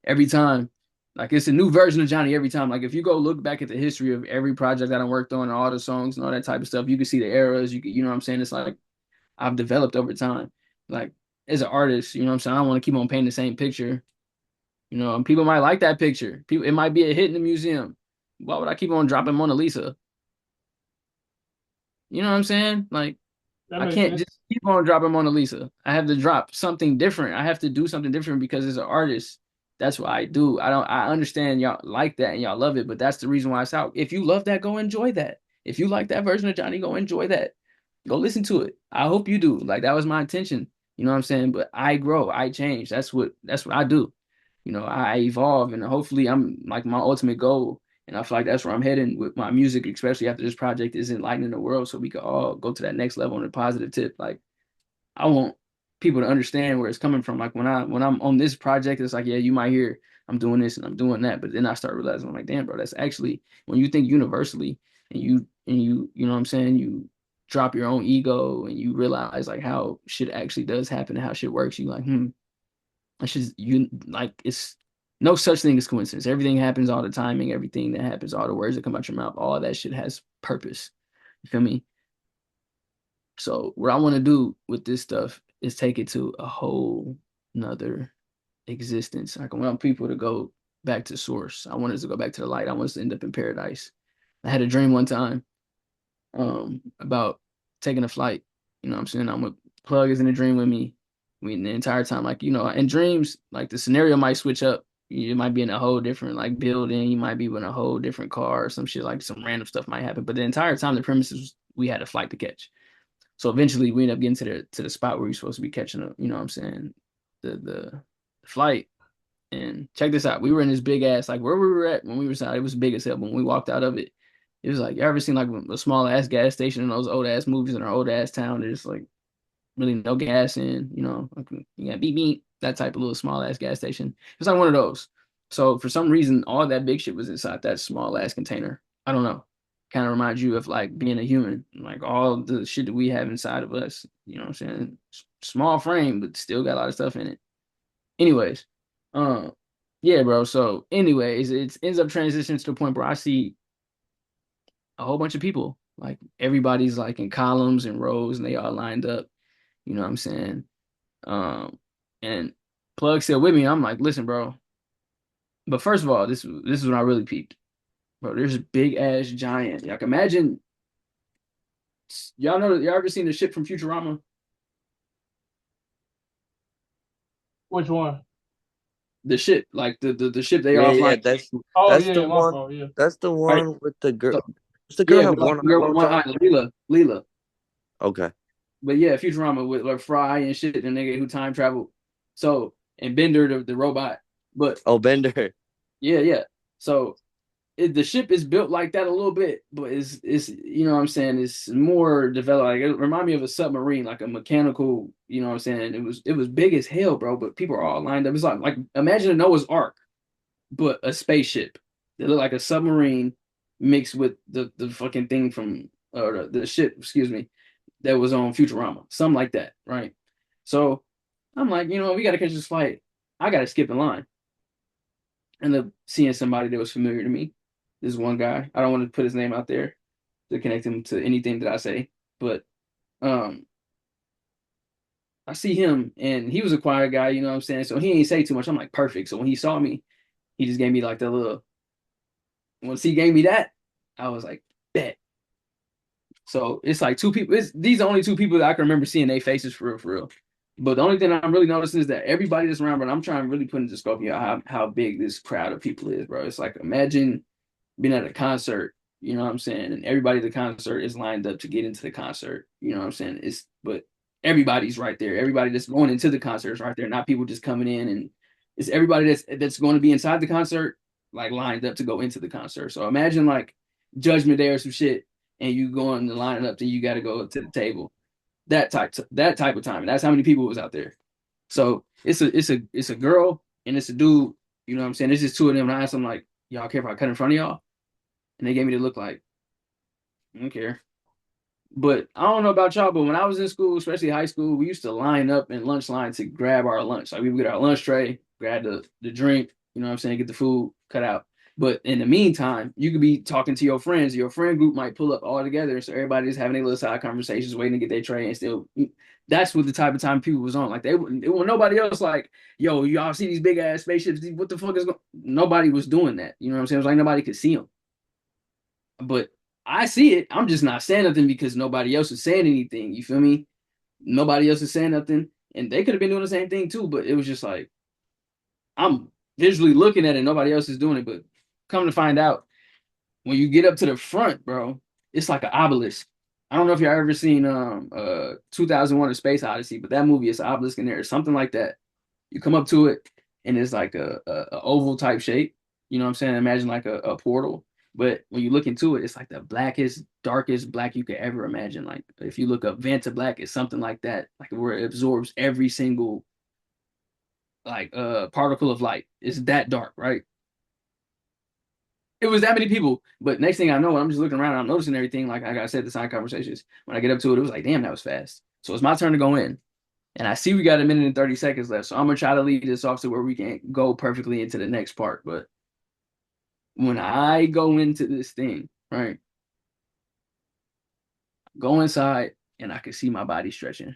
every time, like it's a new version of Johnny every time. Like if you go look back at the history of every project that I worked on and all the songs and all that type of stuff, you can see the eras. You know what I'm saying? It's like I've developed over time. Like as an artist, you know what I'm saying? I don't want to keep on painting the same picture. And people might like that picture. People, it might be a hit in the museum. Why would I keep on dropping Mona Lisa? You know what I'm saying? Like That I makes can't sense. just keep on dropping Mona Lisa. I have to drop something different. I have to do something different because as an artist, that's what I do. I understand y'all like that and y'all love it, but that's the reason why it's out. If you love that, go enjoy that. If you like that version of Johnny, go enjoy that. Go listen to it. I hope you do. Like that was my intention. You know what I'm saying? But I grow, I change. That's what I do. I evolve and hopefully I'm like my ultimate goal. And I feel like that's where I'm heading with my music, especially after this project is enlightening the world so we can all go to that next level on a positive tip. Like I want people to understand where it's coming from. Like when I'm on this project, it's like, yeah, you might hear I'm doing this and I'm doing that. But then I start realizing I'm like, damn, bro, that's actually when you think universally and you know what I'm saying, you drop your own ego and you realize like how shit actually does happen and how shit works, you like, it's just you like it's no such thing as coincidence. Everything happens all the timing, everything that happens, all the words that come out your mouth, all of that shit has purpose. You feel me? So what I want to do with this stuff is take it to a whole nother existence. Like I want people to go back to source. I want us to go back to the light. I want us to end up in paradise. I had a dream one time about taking a flight. You know what I'm saying? I'm with Plug is in a dream with me. The entire time, like, in dreams, like the scenario might switch up. You might be in a whole different like building. You might be in a whole different car or some shit, like some random stuff might happen. But the entire time, the premise is we had a flight to catch. So eventually we end up getting to the spot where you're supposed to be catching up, you know what I'm saying? The flight. And check this out. We were in this big ass, like where we were at when we were out, it was big as hell. But when we walked out of it, it was like, you ever seen like a small ass gas station in those old ass movies in our old ass town? There's like really no gas in, like, you got beep beep, that type of little small ass gas station. It's like one of those. So for some reason, all that big shit was inside that small ass container. I don't know. Kind of reminds you of like being a human, like all the shit that we have inside of us. You know what I'm saying? Small frame, but still got a lot of stuff in it. Anyways, um, yeah, bro. So, anyways, it ends up transitioning to the point where I see a whole bunch of people. Like everybody's like in columns and rows, and they all lined up. You know what I'm saying? And Plug said with me, I'm like, listen, bro. But first of all, this is when I really peeped, bro. There's a big ass giant. Like imagine, y'all ever seen the ship from Futurama? Which one? The ship, like the ship they Yeah, all yeah, flying. Oh that's yeah, the yeah, my one. fault. Yeah. That's the Right. one with the girl. So Does the girl yeah, have with one eye the girl all with the one time? eye, Leela. Okay. But yeah, Futurama with like Fry and shit, the nigga who time traveled. So and Bender, the robot. But Oh, Bender. yeah, yeah. So the ship is built like that a little bit, but it's you know what I'm saying, it's more developed. Like it remind me of a submarine, like a mechanical. You know what I'm saying? It was big as hell, bro. But people are all lined up. It's like imagine a Noah's Ark, but a spaceship. They look like a submarine mixed with the fucking thing from or the ship, excuse me, that was on Futurama, something like that, right? So I'm like, we got to catch this flight. I got to skip in line. End up seeing somebody that was familiar to me. This one guy. I don't want to put his name out there to connect him to anything that I say, but um, I see him and he was a quiet guy, you know what I'm saying? So he ain't say too much. I'm like, perfect. So when he saw me, he just gave me like the little. Once he gave me that, I was like, bet. So it's like two people. These are only two people that I can remember seeing their faces for real, for real. But the only thing I'm really noticing is that everybody that's around, but I'm trying to really put into scope how big this crowd of people is, bro. It's like imagine being at a concert, you know what I'm saying, and everybody at the concert is lined up to get into the concert. You know what I'm saying? But everybody's right there. Everybody that's going into the concert is right there, not people just coming in, and it's everybody that's going to be inside the concert, like lined up to go into the concert. So imagine like Judgment Day or some shit, and you going to line it up, then you got to go to the table. That type of time. And that's how many people was out there. So it's a girl and it's a dude. You know what I'm saying? It's just two of them. And I asked them like, y'all care if I cut in front of y'all? And they gave me the look like, I don't care. But I don't know about y'all, but when I was in school, especially high school, we used to line up in lunch line to grab our lunch. Like we would get our lunch tray, grab the drink, you know what I'm saying, get the food, cut out. But in the meantime, you could be talking to your friends. Your friend group might pull up all together. So everybody's having their little side conversations, waiting to get their tray and still that's what the type of time people was on. Like they wouldn't it was nobody else like, yo, y'all see these big ass spaceships. What the fuck is going Nobody was doing that. You know what I'm saying? It was like nobody could see them. But I see it. I'm just not saying nothing because nobody else is saying anything. You feel me? Nobody else is saying nothing, and they could have been doing the same thing too. But it was just like I'm visually looking at it. Nobody else is doing it. But come to find out, when you get up to the front, bro, it's like an obelisk. I don't know if y'all ever seen 2001: A Space Odyssey, but that movie is an obelisk in there, something like that. You come up to it, and it's like a oval type shape. You know what I'm saying? Imagine like a portal. But when you look into it, it's like the blackest, darkest black you could ever imagine. Like if you look up Vanta Black, it's something like that, like where it absorbs every single like particle of light. It's that dark, right? It was that many people. But next thing I know, I'm just looking around and I'm noticing everything. Like I said, the side conversations. When I get up to it, it was like, damn, that was fast. So it's my turn to go in. And I see we got a minute and 30 seconds left. So I'm gonna try to lead this off to where we can go perfectly into the next part. But when I go into this thing, right? Go inside and I can see my body stretching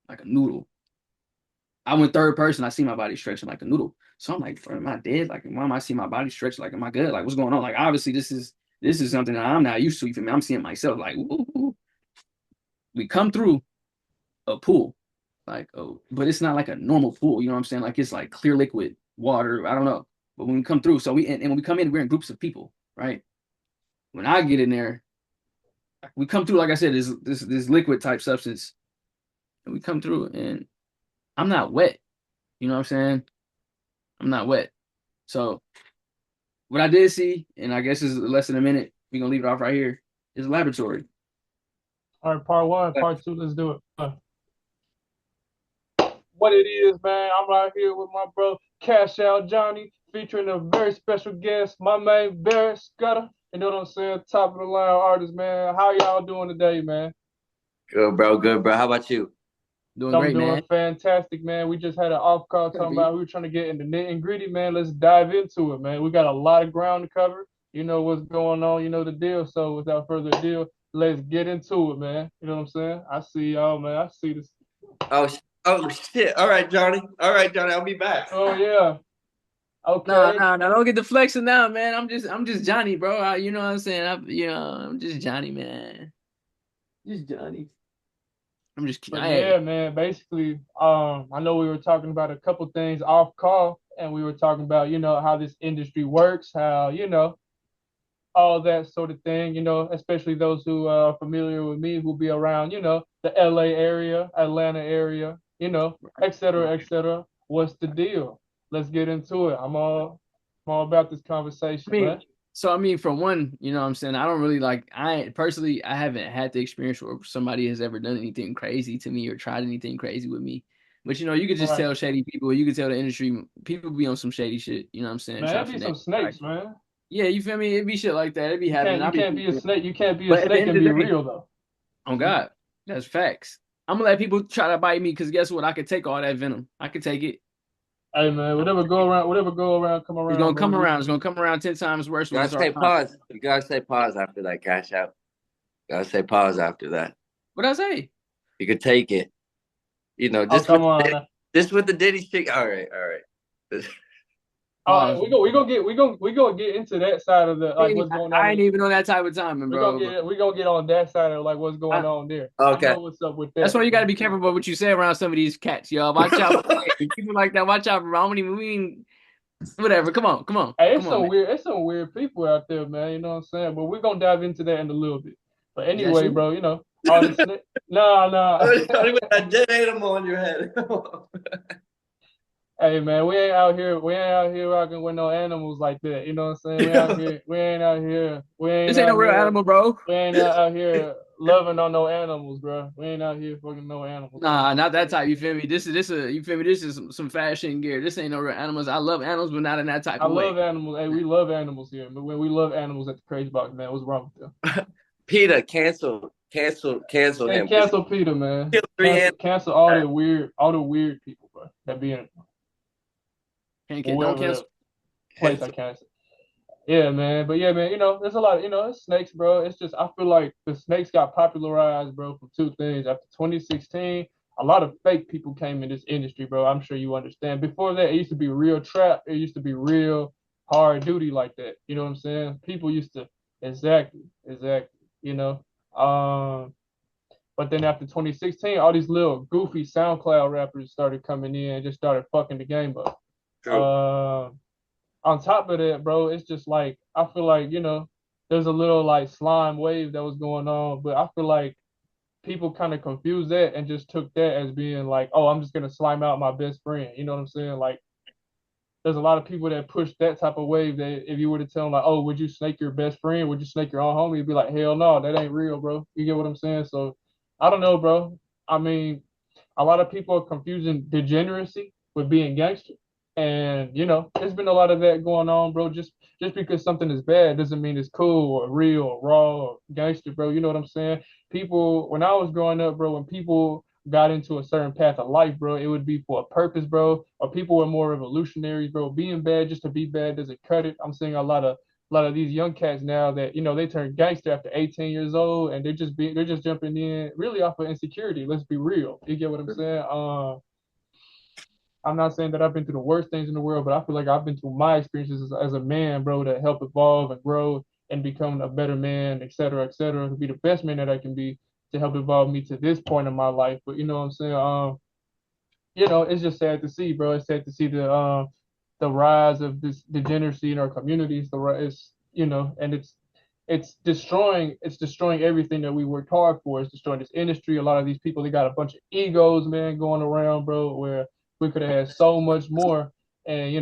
like a noodle. I went third person, I see my body stretching like a noodle. So I'm like, am I dead? Like, why am I seeing my body stretch? Like, am I good? Like, what's going on? Like, obviously, this is something that I'm not used to. You feel me? I'm seeing myself like, ooh. We come through a pool, like, oh, but it's not like a normal pool. You know what I'm saying? Like, it's like clear liquid water. I don't know. But when we come through, so and when we come in, we're in groups of people, right? When I get in there, we come through, like I said, this liquid type substance, and we come through, and I'm not wet. You know what I'm saying? I'm not wet. So what I did see, and I guess is less than a minute, we're gonna leave it off right here, is a laboratory. All right, part one, part two, let's do it. What it is, man, I'm right here with my bro, CashOutJony, featuring a very special guest, my man, Barry Scudder. You know what I'm saying? Top of the line artist, man. How y'all doing today, man? Good, bro. Good, bro. How about you? Doing I'm great, doing man. fantastic, man. We just had an off call talking about we were trying to get into nitty and gritty, man. Let's dive into it, man. We got a lot of ground to cover. You know what's going on, you know the deal. So without further ado, let's get into it, man. You know what I'm saying? I see y'all, man. I see this. Oh shit. All right, Johnny. All right, Johnny. I'll be back. Oh yeah. No, Okay. no, no, don't get the flexing now, man. I'm just Johnny, bro. You know what I'm saying? I'm just Johnny, man. Just Johnny. I'm just But hey. yeah, man, basically, I know we were talking about a couple things off call, and we were talking about, you know, how this industry works, how, you know, all that sort of thing, you know, especially those who are familiar with me who be around, you know, the LA area, Atlanta area, you know, et cetera, et cetera. What's the deal? Let's get into it. I'm all about this I conversation, mean, man. so I mean, for one, you know what I'm saying? I don't really like I personally I haven't had the experience where somebody has ever done anything crazy to me or tried anything crazy with me. But you know, you could just Right. tell shady people, you could tell the industry people be on some shady shit, you know what I'm saying? Man, Try it to be finesse. some Like, snakes, man. yeah, you feel me? It'd be shit like that. It'd be You happening. can't you I'll be can't be a snake. You can't be a but at the snake end and of be the day, real though. oh God, that's facts. I'm gonna let people try to bite me because guess what? I could take all that venom. I could take it. Hey man, whatever go around, come It's around, gonna bro. come around. It's gonna come around 10 times worse You when it gotta starts say popping. pause. You gotta say pause after that, cash out. Gotta say pause after that. What'd I say? You could take it. You know, Oh come on. just with the Diddy shit. All right, all right. Oh, Pause. we gonna get into that side of the like what's going I on. ain't even on that type of timing, bro. But We gonna get on that side of like what's going on there. I Okay. know what's up with that's that. why you got to be careful about what you say around some of these cats, y'all. Watch out. Hey, people like that. Watch out, bro. I don't even mean whatever. Come on, Hey, come on, man. it's some weird people out there, man. You know what I'm saying? But we're gonna dive into that in a little bit. But Is that anyway, you? bro, you know all this. Nah, nah. Only with that dead animal on your head. Hey man, we ain't out here rocking with no animals like that. You know what I'm saying? This ain't no real animal, bro. we ain't out here loving on no animals, bro. We ain't out here fucking no animals. Nah, not that type. You feel me? You feel me? This is some fashion gear. This ain't no real animals. I love animals, but not in that type I of way. love animals. Hey, we love animals here. But when we love animals at the Crazy Box, man, what's wrong with them? Peter, cancel Hey, him because cancel Peter, man. he killed three Cancel all the weird people, bro. That be in Don't wherever cancel. that place I cancel. Yeah, man. But yeah, man, you know, there's a lot of, you know, it's snakes, bro. It's just, I feel like the snakes got popularized, bro, from two things. After 2016, a lot of fake people came in this industry, bro. I'm sure you understand. Before that, it used to be real trap. It used to be real hard duty like that. You know what I'm saying? People used to Exactly, exactly. You know, but then after 2016, all these little goofy SoundCloud rappers started coming in and just started fucking the game up. True. Uh, on top of that, bro, it's just like I feel like there's a little like slime wave that was going on, but I feel like people kind of confused that and just took that as being like, oh, I'm just gonna slime out my best friend. You know what I'm saying? Like, there's a lot of people that push that type of wave that if you were to tell them like, oh, would you snake your best friend? Would you snake your own homie? You'd be like, hell no, that ain't real, bro. You get what I'm saying? So I don't know, bro. I mean, a lot of people are confusing degeneracy with being gangster. And there's been a lot of that going on, bro. Just because something is bad doesn't mean it's cool or real or raw or gangster, bro. You know what I'm saying? People, when I was growing up, bro, when people got into a certain path of life, bro, it would be for a purpose, bro. Or people were more revolutionaries, bro. Being bad just to be bad doesn't cut it. I'm seeing a lot of these young cats now that they turn gangster after 18 years old and they're just jumping in really off of insecurity. Let's be real. You get what I'm saying? I'm not saying that I've been through the worst things in the world, but I feel like I've been through my experiences as a man, bro, that help evolve and grow and become a better man, et cetera, to be the best man that I can be to help evolve me to this point in my life. But you know what I'm saying? It's just sad to see, bro. It's sad to see the rise of this degeneracy in our communities. And it's destroying everything that we worked hard for. It's destroying this industry. A lot of these people, they got a bunch of egos, man, going around, bro, where we could have had so much more. And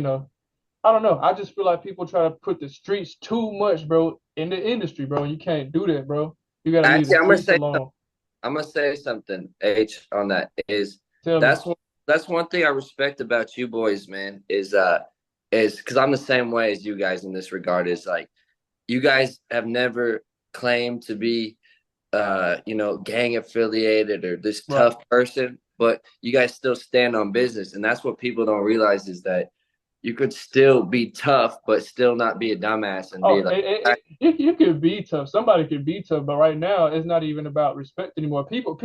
I don't know. I just feel like people try to put the streets too much, bro, in the industry, bro. And you can't do that, bro. You got to leave the Actually, streets alone. I'm gonna say something, H, on that is Tell me. that's one that's one thing I respect about you boys, man, is because I'm the same way as you guys in this regard, is like you guys have never claimed to be gang affiliated or this Right. tough person, but you guys still stand on business. And that's what people don't realize is that you could still be tough, but still not be a dumbass and Oh, be like, you could be tough. Somebody could be tough, but right now it's not even about respect anymore. People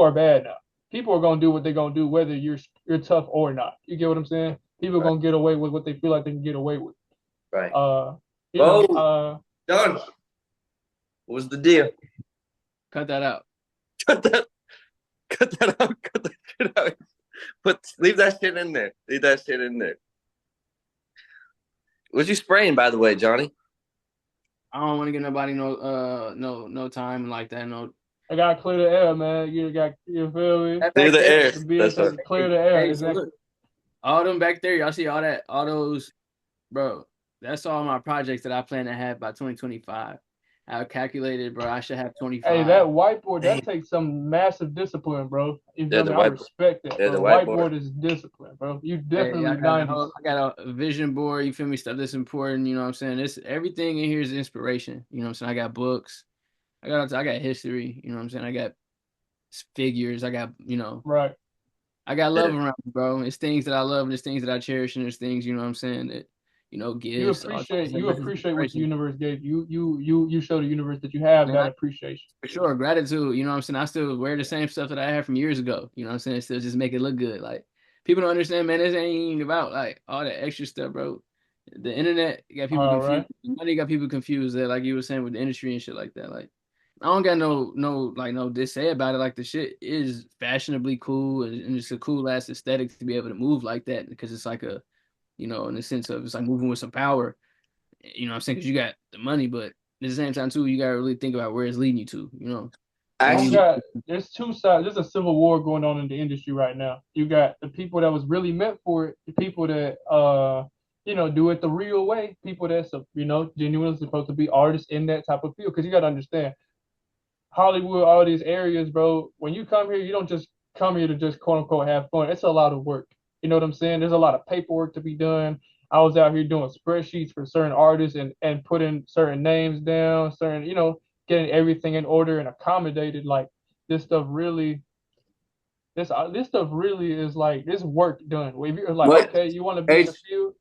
are bad now. People are gonna do what they're gonna do, whether you're tough or not. You get what I'm saying? People are right, gonna get away with what they feel like they can get away with. right. Uh, you know, Whoa, done. What was the deal? Cut that out. Cut that, cut that out. Cut that shit out. Leave that shit in there. Leave that shit in there. Was you spraying, by the way, Johnny? I don't want to give nobody no time like that. No. I gotta clear the air, man. You feel me? Clear the air. The being That's tough, right. clear the air. Hey, so Exactly. look, all them back there, y'all see all those, bro. That's all my projects that I plan to have by 2025. I calculated, bro. I should have Hey, that 25. whiteboard, Dang. that takes some massive discipline, bro. You Yeah, feel the me? I whiteboard. respect that, Yeah, bro. the The whiteboard. whiteboard is discipline, bro. You Hey, definitely 90s. I got a vision board. You feel me? Stuff that's important. You know what I'm saying? This everything in here is inspiration. You know what I'm saying? I got books. I got history. You know what I'm saying? I got figures. Right. I got Yeah. love around me, bro. It's things that I love, and it's things that I cherish, and there's things, you know what I'm saying, that, You gifts, all appreciate that you brings appreciate what the inspiration. universe gave you. You show the universe that you have Man, that appreciation. for sure, gratitude, you know what I'm saying? I still wear the same stuff that I had from years ago, you know what I'm saying? Still just make it look good. Like, people don't understand, man, this ain't even about, like, all that extra stuff, bro. The internet got people All confused. right. The money got people confused that, like you were saying, with the industry and shit like that. Like, I don't got no this say about it. Like, the shit is fashionably cool, and it's a cool ass aesthetic to be able to move like that, because it's like in the sense of, it's like moving with some power. You know what I'm saying? Because you got the money, but at the same time too, you gotta really think about where it's leading you to. On Actually, God, there's two sides. There's a civil war going on in the industry right now. You got the people that was really meant for it, the people that do it the real way, people that's genuinely supposed to be artists in that type of field. Because you got to understand, Hollywood, all these areas, bro. When you come here, you don't just come here to just quote unquote have fun. It's a lot of work. You know what I'm saying? There's a lot of paperwork to be done. I was out here doing spreadsheets for certain artists and putting certain names down, certain, getting everything in order and accommodated. Like this stuff really, this stuff really is like this work done. If you're like, what? okay, you want to be in H, the field,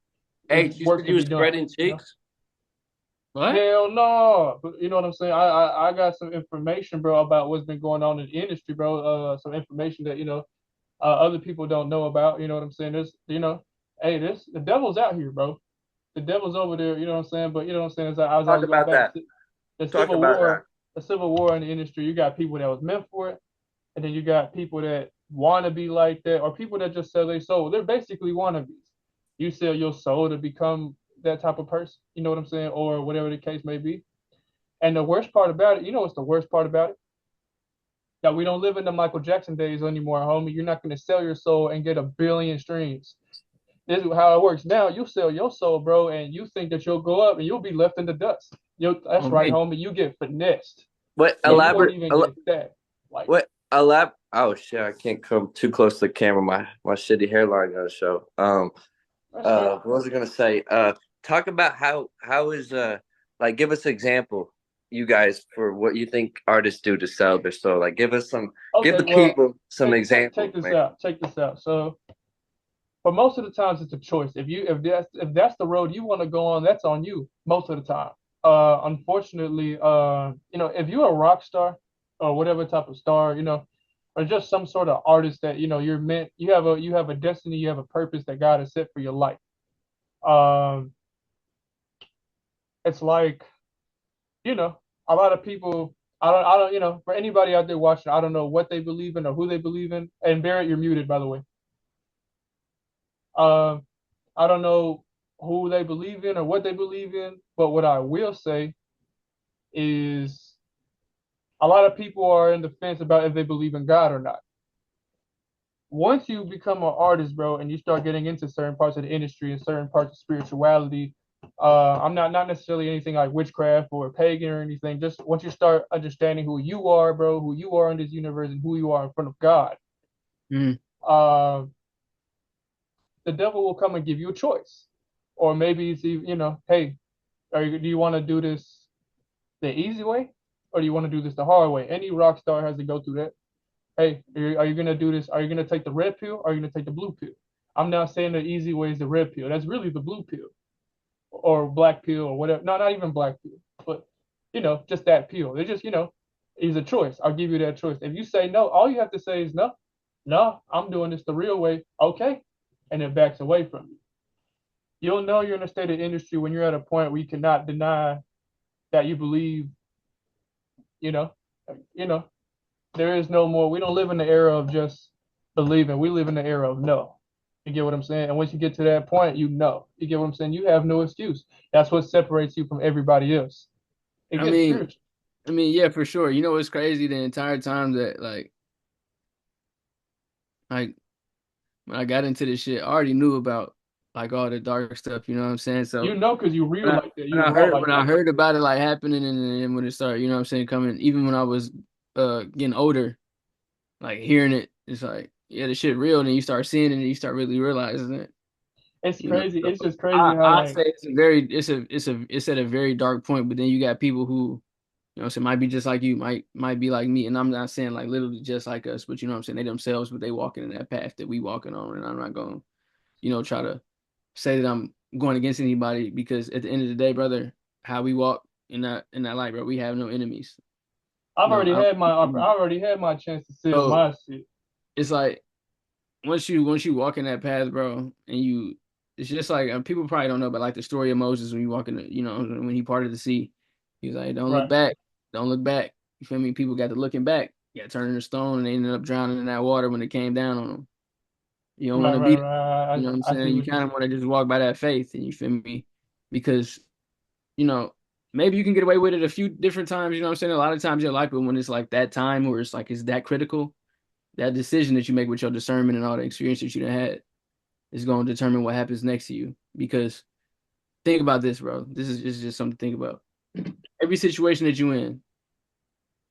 it's H, you work said to you be was done. spreading cheeks? What? Hell no. But you know what I'm saying? I got some information, bro, about what's been going on in the industry, bro. Some information that, other people don't know about. You know what I'm saying? Hey, the devil's out here, bro. The devil's over there, you know what I'm saying? But you know what I'm saying? I was Talk going about back that. to The Talk Civil about War, that. the Civil War in the industry, you got people that was meant for it, and then you got people that want to be like that, or people that just sell their soul. They're basically wannabes. You sell your soul to become that type of person. You know what I'm saying, or whatever the case may be. And the worst part about it, you know what's the worst part about it? That we don't live in the Michael Jackson days anymore, homie. You're not going to sell your soul and get a billion streams. This is how it works now. You sell your soul, bro, and you think that you'll go up and you'll be left in the dust. That's On right, me. homie. You get finessed, What and you don't elaborate? even get that. Like, What elab? Oh shit! I can't come too close to the camera. My shitty hairline gonna show. that's good. What was I gonna say? Talk about how is like give us an example, you guys, for what you think artists do to sell their soul. Like give Okay, the well, people some take examples, this man. out. Check this out. So, for most of the times, it's a choice. If that's the road you want to go on, that's on you most of the time. Unfortunately, if you're a rock star or whatever type of star, or just some sort of artist that you're meant, you have a destiny, you have a purpose that God has set for your life. Um, it's like a lot of people. I don't, for anybody out there watching, I don't know what they believe in or who they believe in. And Barrett, you're muted, by the way. Um, I don't know who they believe in or what they believe in, but what I will say is a lot of people are in the fence about if they believe in God or not. Once you become an artist, bro, and you start getting into certain parts of the industry and certain parts of spirituality, I'm not necessarily anything like witchcraft or pagan or anything. Just once you start understanding who you are, bro, who you are in this universe, and who you are in front of God, Mm. uh, the devil will come and give you a choice, or maybe it's hey, do you want to do this the easy way, or do you want to do this the hard way? Any rock star has to go through that. Hey, are you gonna do this? Are you gonna take the red pill? Or are you gonna take the blue pill? I'm not saying the easy way is the red pill. That's really the blue pill or black pill or whatever. No, not even black pill, but just that pill. It's just is a choice. I'll give you that choice. If you say no, all you have to say is no. No, I'm doing this the real way. Okay, and it backs away from you. You'll know you're in a state of industry when you're at a point where you cannot deny that you believe. You know, you know, there is no more. We don't live in the era of just believing. We live in the era of no. You get what I'm saying? And once you get to that point, you know. You get what I'm saying? You have no excuse. That's what separates you from everybody else. It I gets mean, spiritual. yeah, for sure. You know what's crazy? The entire time that like when I got into this shit, I already knew about like all the dark stuff. You know what I'm saying? You So know, because you real like that. You when I raw heard like when I that. heard about it like happening and when it started, you know what I'm saying, coming even when I was getting older, like hearing it, it's like yeah, the shit real. And then you start seeing it and you start really realizing it. It's You know, crazy. so It's just crazy how I like say it's at a very dark point. But then you got people who so it might be just like you, might be like me, and I'm not saying like literally just like us, but you know what I'm saying, they themselves, but they walking in that path that we walking on, and I'm not going, try to say that I'm going against anybody because at the end of the day, brother, how we walk in that light, bro, we have no enemies. I've No, already I had my I don't, already had my chance to sell so my shit. it's like once you walk in that path, bro, and it's just like people probably don't know, but like the story of Moses when you walk in the, when he parted the sea, he was like, don't look Right. back, don't look back. You feel me? People got to looking back, got turned into stone, and they ended up drowning in that water when it came down on them. You don't want Right, to right, be there. right. You know what I'm I see saying? You what you're kind of saying. want to just walk by that faith, and you feel me? Because you know, maybe you can get away with it a few different times. You know what I'm saying? A lot of times in your life, but when it's like that time where it's like it's that critical, that decision that you make with your discernment and all the experience that you done had is going to determine what happens next to you. Because think about this, bro. This is just something to think about. Every situation that you in,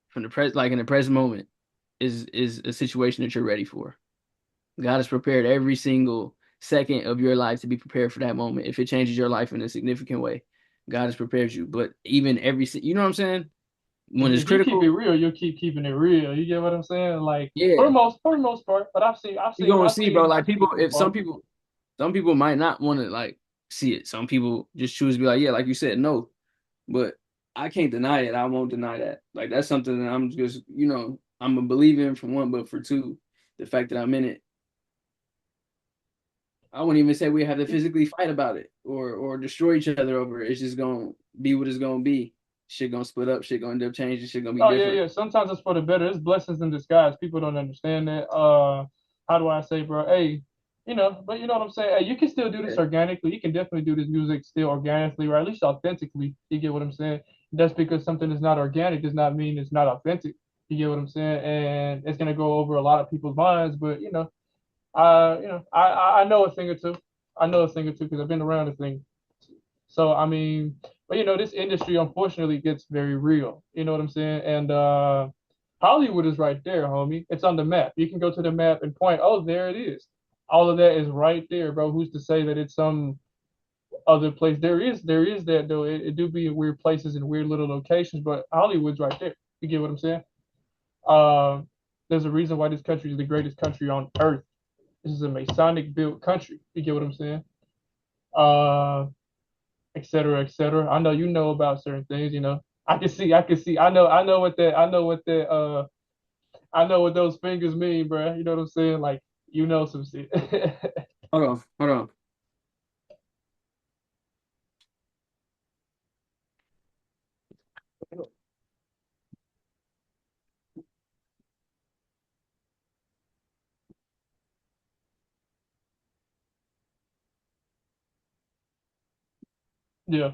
from the like in the present moment, is a situation that you're ready for. God has prepared every single second of your life to be prepared for that moment. If it changes your life in a significant way, God has prepared you. But even you know what I'm saying? When it's If you keep it critical, real, you'll keep keeping it real. You get what I'm saying? Like yeah, for the most part. But you're gonna I've see, bro. seen Like people, people if fall. some people might not want to like see it. Some people just choose to be like, yeah, like you said, no. But I can't deny it. I won't deny that. Like that's something that I'm just, I'm a believer in for one, but for two, the fact that I'm in it, I wouldn't even say we have to physically fight about it or destroy each other over it. It's just gonna be what it's gonna be. shit gonna split up, shit gonna end up changing, shit gonna be Oh yeah, different. yeah. Sometimes it's for the better. It's blessings in disguise. People don't understand that. How do I say, bro? Hey, but you know what I'm saying? Hey, you can still do this Yeah. organically. You can definitely do this music still organically, or at least authentically. You get what I'm saying? That's because something is not organic does not mean it's not authentic. You get what I'm saying? And it's gonna go over a lot of people's minds, but I know a thing or two. I know a thing or two because I've been around a thing. So I mean, but this industry unfortunately gets very real. You know what I'm saying? And Hollywood is right there, homie. It's on the map. You can go to the map and point, oh, there it is. All of that is right there, bro. Who's to say that it's some other place? There is that though. It do be in weird places and weird little locations, but Hollywood's right there. You get what I'm saying? Uh, there's a reason why this country is the greatest country on earth. This is a Masonic built country. You get what I'm saying? Uh, et cetera, et cetera. I know you know about certain things, I can see, I know what those fingers mean, bro. You know what I'm saying? Like, some shit. Hold on. Yeah.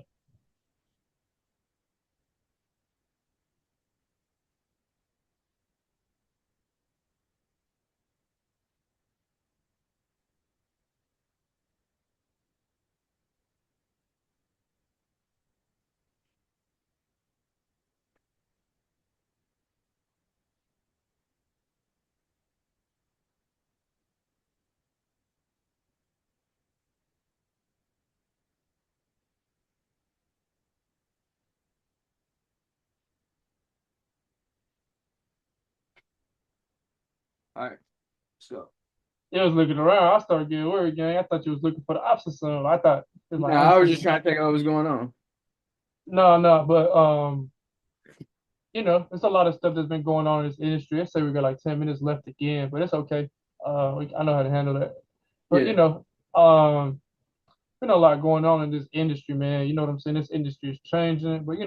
All right, let's go. Yeah, I was looking around. I started getting worried, gang. I thought you was looking for the opposite son. I thought it's like No, I'm I was just thinking, trying to figure out what was going on. no, no, but there's a lot of stuff that's been going on in this industry. I say we got like 10 minutes left again, but it's okay. I know how to handle that. But Yeah. been a lot going on in this industry, man. You know what I'm saying? This industry is changing, but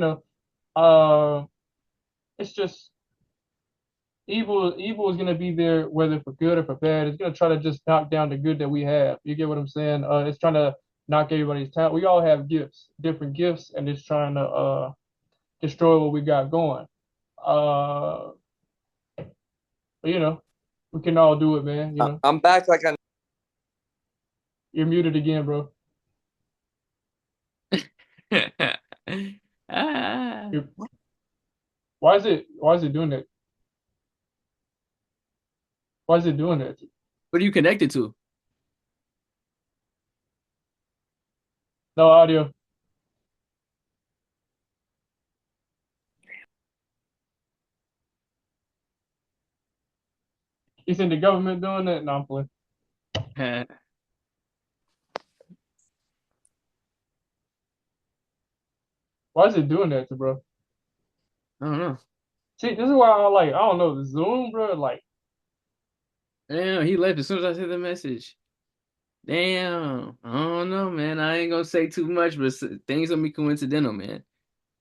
uh, it's just evil. Evil is gonna be there, whether for good or for bad. It's gonna try to just knock down the good that we have. You get what I'm saying? It's trying to knock everybody's talent. We all have gifts, different gifts, and it's trying to destroy what we got going. Uh, but we can all do it, man. I'm back like I You're muted again, bro. Ah, You're, why is it doing that? Why is it doing that? what are you connected to? No audio. You think the government doing that? No, I'm playing. I Why is it doing that to bro? don't know. See, this is why I don't know, the Zoom, bro. Like, Damn, he left as soon as I sent the message. Damn, I don't know, man. I ain't gonna say too much, but things gonna be coincidental, man.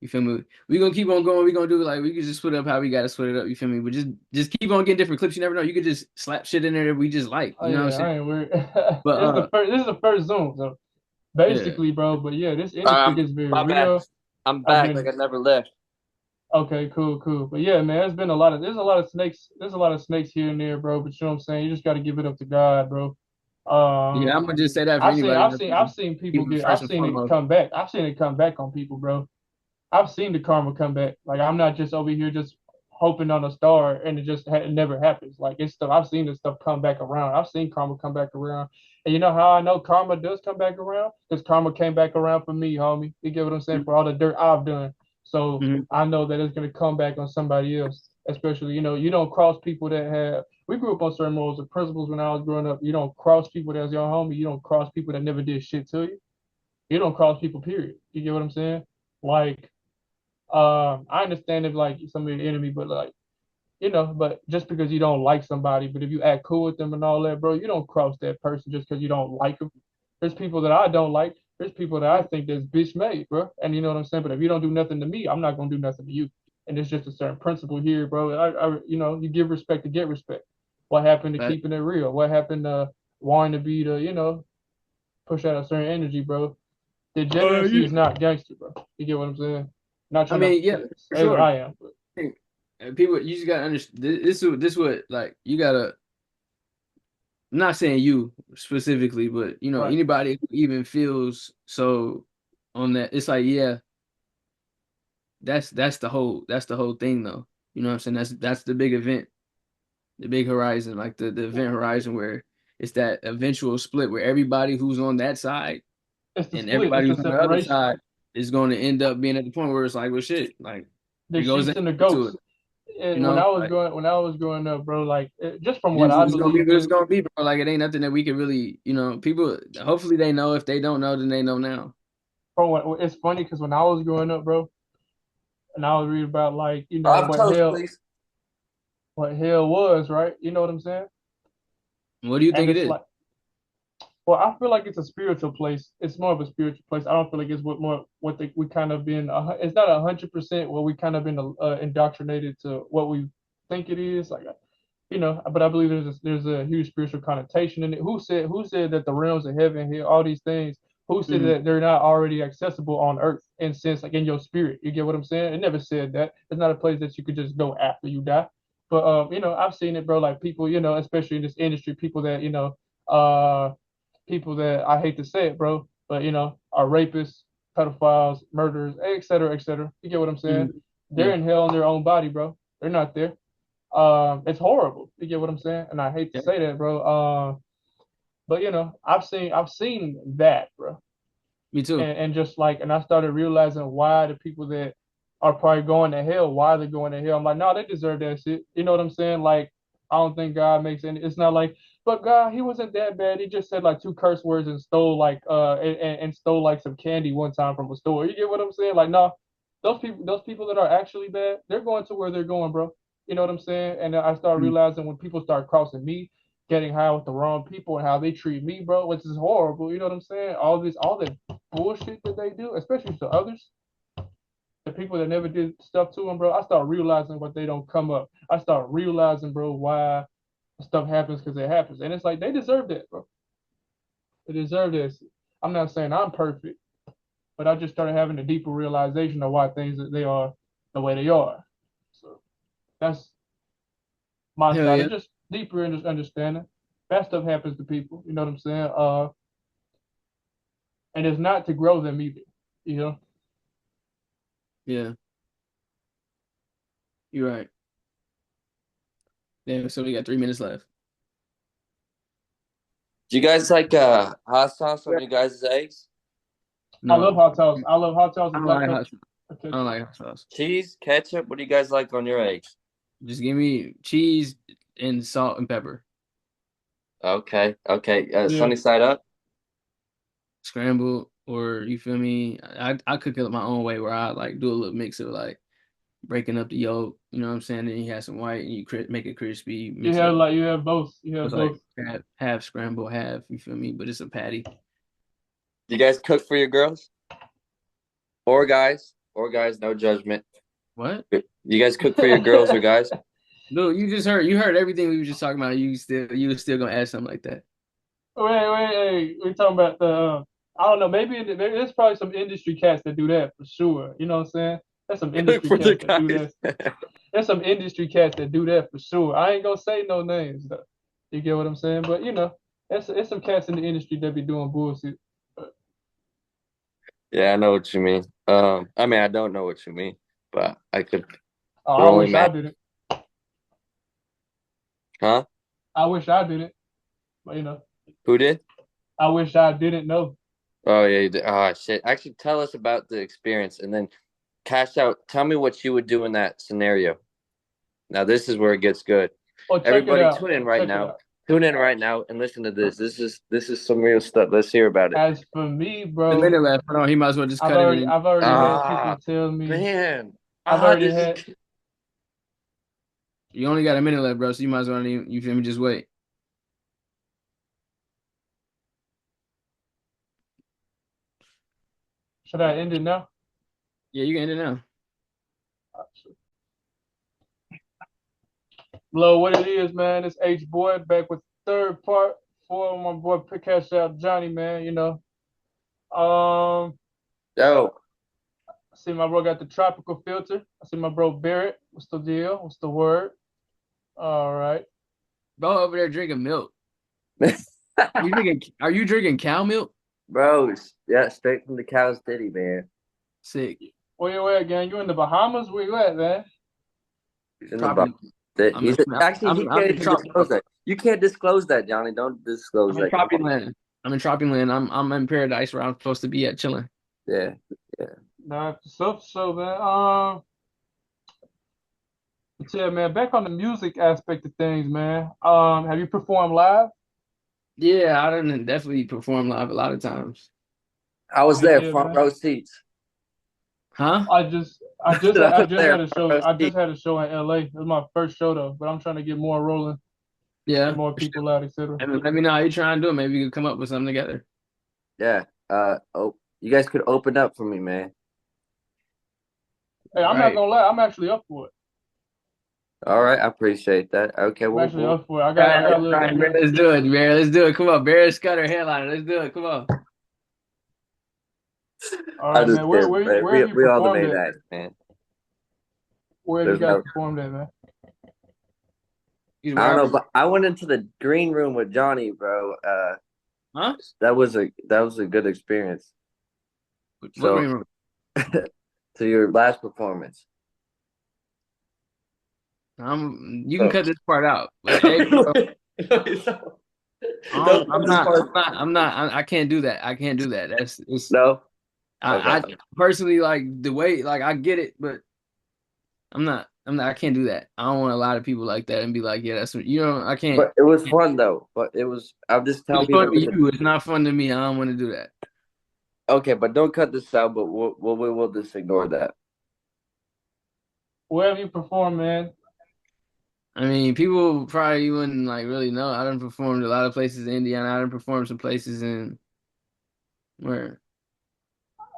You feel me? We gonna keep on going. We gonna do like we can just split up how we gotta split it up. You feel me? But just keep on getting different clips. You never know. You could just slap shit in there that we just like. oh You know what I'm yeah, saying? I ain't worried. But This is the first Zoom, so yeah. basically, bro. But yeah, this industry gets very my bad. real. I'm I've back like been I never left. okay, cool, cool. But yeah, man, there's a lot of snakes. There's a lot of snakes here and there, bro. But you know what I'm saying? You just got to give it up to God, bro. Yeah, Um, I'm gonna just say that for I've seen, anybody I've that's seen, I've seen people keeping it get, first I've and seen it foremost. come back. I've seen it come back on people, bro. I've seen the karma come back. Like I'm not just over here just hoping on a star and it never happens. Like it's stuff I've seen this stuff come back around. I've seen karma come back around. And you know how I know karma does come back around? Because karma came back around for me, homie. You get what I'm saying? For all the dirt I've done. So Mm-hmm. I know that it's gonna come back on somebody else. Especially, you don't cross people that have we grew up on certain morals and principles when I was growing up. You don't cross people that's your homie. You don't cross people that never did shit to you. You don't cross people, period. You get what I'm saying? Like I understand if like somebody's an enemy, but like but just because you don't like somebody, but if you act cool with them and all that, bro, you don't cross that person just because you don't like them. There's people that I don't like. There's people that I think that's bitch made, bro. And you know what I'm saying. But if you don't do nothing to me, I'm not gonna do nothing to you. And it's just a certain principle here, bro. You know, you give respect to get respect. What happened to But keeping it real? What happened to wanting to be the, you know, push out a certain energy, bro? Degeneracy yeah. is not gangster, bro. You get what I'm saying? Not I trying to mean, yeah, for say what sure. I am, but People, you just gotta understand. This what like you gotta. I'm not saying you specifically, but you know right. anybody who even feels so on that. It's like yeah, that's the whole thing though. You know what I'm saying? That's the big event, the big horizon, like the event horizon where it's that eventual split where everybody who's on that side It's the and split. everybody It's the who's on the other separation. side is going to end up being at the point where it's like, well, shit, like The it goes sheeps and the into it, goats. you And know, like when I was growing up, bro, like just from what I it's gonna be believe, what it's bro. gonna be, bro. Like it ain't nothing that we can really, you know, people. Hopefully they know. If they don't know, then they know now. Bro, it's funny because when I was growing up, bro, and I was reading about like you know I'm toast, please. what hell was, right? You know what I'm saying? What do you And think it it's is? like, well, I feel like it's a spiritual place. It's more of a spiritual place. I don't feel like it's we kind of been. It's not 100% what we kind of been indoctrinated to what we think it is. Like you know, but I believe there's a huge spiritual connotation in it. Who said that the realms of heaven here, all these things, who said Mm-hmm. that they're not already accessible on earth in sense like in your spirit? You get what I'm saying? It never said that. It's not a place that you could just go after you die. But you know, I've seen it, bro, like people, you know, especially in this industry, people that, you know, people that I hate to say it, bro, but you know, are rapists, pedophiles, murderers, et cetera, et cetera. You get what I'm saying? Mm-hmm. They're Yeah, in hell in their own body, bro. They're not there. It's horrible. You get what I'm saying? And I hate to yeah, say that, bro. But you know, I've seen that, bro. me too. And just like, and I started realizing why the people that are probably going to hell, why they're going to hell. I'm like, no, they deserve that shit. You know what I'm saying? Like, I don't think God makes any. It's not like, but God, he wasn't that bad. He just said like two curse words and stole like and stole like some candy one time from a store. You get what I'm saying? Like, no, those people that are actually bad, they're going to where they're going, bro. You know what I'm saying? And I started Mm. realizing when people start crossing me, getting high with the wrong people and how they treat me, bro, which is horrible. You know what I'm saying? All the bullshit that they do, especially to others, the people that never did stuff to them, bro. I start realizing what they don't come up. I start realizing, bro, why stuff happens because it happens, and it's like they deserve that, bro. They deserve this. I'm not saying I'm perfect, but I just started having a deeper realization of why things that they are the way they are. So that's my Hell side yeah, of just deeper understanding. That stuff happens to people. You know what I'm saying? And it's not to grow them either. You know. yeah, you're right. Damn, so we got 3 minutes left. Do you guys like hot sauce on your guys' eggs? I love No, hot sauce. I love hot sauce I and don't black like pepper. hot sauce. I Okay. don't like hot sauce. Cheese, ketchup? What do you guys like on your eggs? Just give me cheese and salt and pepper. Okay, okay. Yeah. Sunny side up. Scrambled, or you feel me? I cook it my own way where I like do a little mix of like breaking up the yolk, you know what I'm saying? Then you have some white and you make it crispy, mix it up. You have both. You have It's like both. half scramble, half, you feel me? But it's a patty. Do you guys cook for your girls or guys? No judgment. What? You guys cook for your girls or guys? Dude, you heard everything we were just talking about. You was still gonna ask something like that. Wait. We're talking about the. I don't know. Maybe there's probably some industry cats that do that for sure. You know what I'm saying? There's some Cook industry for the cats that do guys. that. There's some industry cats that do that for sure. I ain't gonna say no names though. You get what I'm saying? But you know, it's some cats in the industry that be doing bullshit. But, Yeah, I know what you mean. I mean, I don't know what you mean, but I could oh, I only wish I imagine. did it. Huh? I wish I did it. But you know, Who did? I wish I didn't know. Oh yeah, you did. Oh shit. Actually, tell us about the experience, and then cash out. Tell me what you would do in that scenario. Now this is where it gets good. Oh, check it Everybody, out. tune in right Check it now. out. Tune in right now and listen to this. This is some real stuff. Let's hear about it. As for me, The bro, minute left. Hold on, he might as well just cut it in. I've already had people Ah tell me man. I've Ah, already this is. had You only got a minute left, bro. So you might as well even, you feel me? Just wait. Should I end it now? Yeah, you can end it now. Blow, what it is, man. It's H Boy back with third part for my boy Cash Out Johnny, man. Um, Yo, I see my bro got the tropical filter. I see my bro Barrett. What's the deal? What's the word? All right. Bro over there drinking milk. Are you drinking cow milk? bro, yeah, straight from the cow's titty, man. Sick. Where you at, gang? You in the Bahamas? Where you at, man? He's in the box. Tropical. I'm He's in actually he I'm can't in even disclose that. You can't disclose that, Johnny. Don't disclose I'm in that. Tropic Land. I'm in Tropic Land. I'm in paradise where I'm supposed to be at chilling. Yeah, yeah. Nah, so, man. But yeah, man. Back on the music aspect of things, man. Have you performed live? Yeah, I done definitely perform live a lot of times. I was Heck there, yeah, front man. row seats. Huh? I was there, front row I just seats. had a show in LA. It was my first show though, but I'm trying to get more rolling, get Yeah. more people out, etc. I mean, let me know how you trying to do it. Maybe we could come up with something together. Yeah. Oh, you guys could open up for me, man. Hey, I'm not Right. gonna lie, I'm actually up for it. All right, I appreciate that. Okay, I'm actually we'll up for it. I got a All little right, Bear, experience. let's do it, Bear. Let's do it. Come on, Bear Scudder headliner. Let's do it. Come on. All I right, just man. kidding, man. Where have you We all the performed made at? that, man. Where have you There's guys no, performed at, man? He's I don't wherever. know, but I went into the green room with Johnny, bro. Huh? That was a good experience. What So green room? to your last performance. You can So, cut this part out. But hey, bro, so I'm, don't I'm put this not. part. I'm not. I can't do that. I can't do that. That's it's. No. I Okay. personally like the way. Like I get it, but I'm not. I'm not. I can't do that. I don't want a lot of people like that and be like, yeah, that's what you know. I can't. But it was fun though. But it was. I'm just telling It's fun people. to you. It's not fun to me. I don't want to do that. Okay, but don't cut this out. But we'll just ignore that. Where have you performed, man? I mean, people probably wouldn't like really know. I done performed a lot of places in Indiana. I done performed some places in where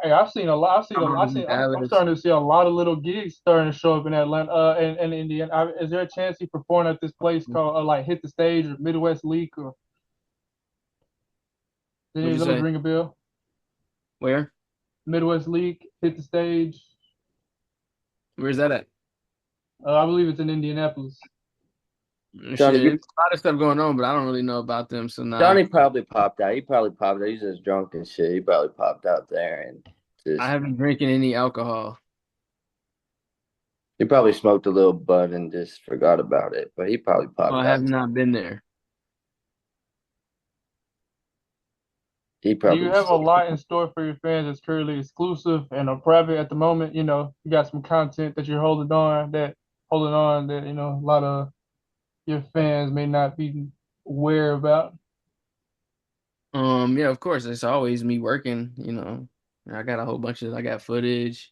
Hey, I've seen a lot. I'm Dallas. starting to see a lot of little gigs starting to show up in Atlanta, in Indiana. Is there a chance you perform at this place called like Hit the Stage or Midwest League or did any What'd of you those say? ring a bell? Where? Midwest League, Hit the Stage. Where's that at? I believe it's in Indianapolis. Johnny, Shit, there's a lot of stuff going on, but I don't really know about them. So nah, Johnny probably popped out. He probably popped out. He's just drunk and shit. He probably popped out there and I just haven't drinking any alcohol. he probably smoked a little bud and just forgot about it. But he probably So popped I have out. not been there. He Do you probably have a lot in store for your fans that's currently exclusive and are private at the moment? You got some content that you're holding on that, a lot of your fans may not be aware about. Yeah, of course, it's always me working. I got a whole bunch of I got footage,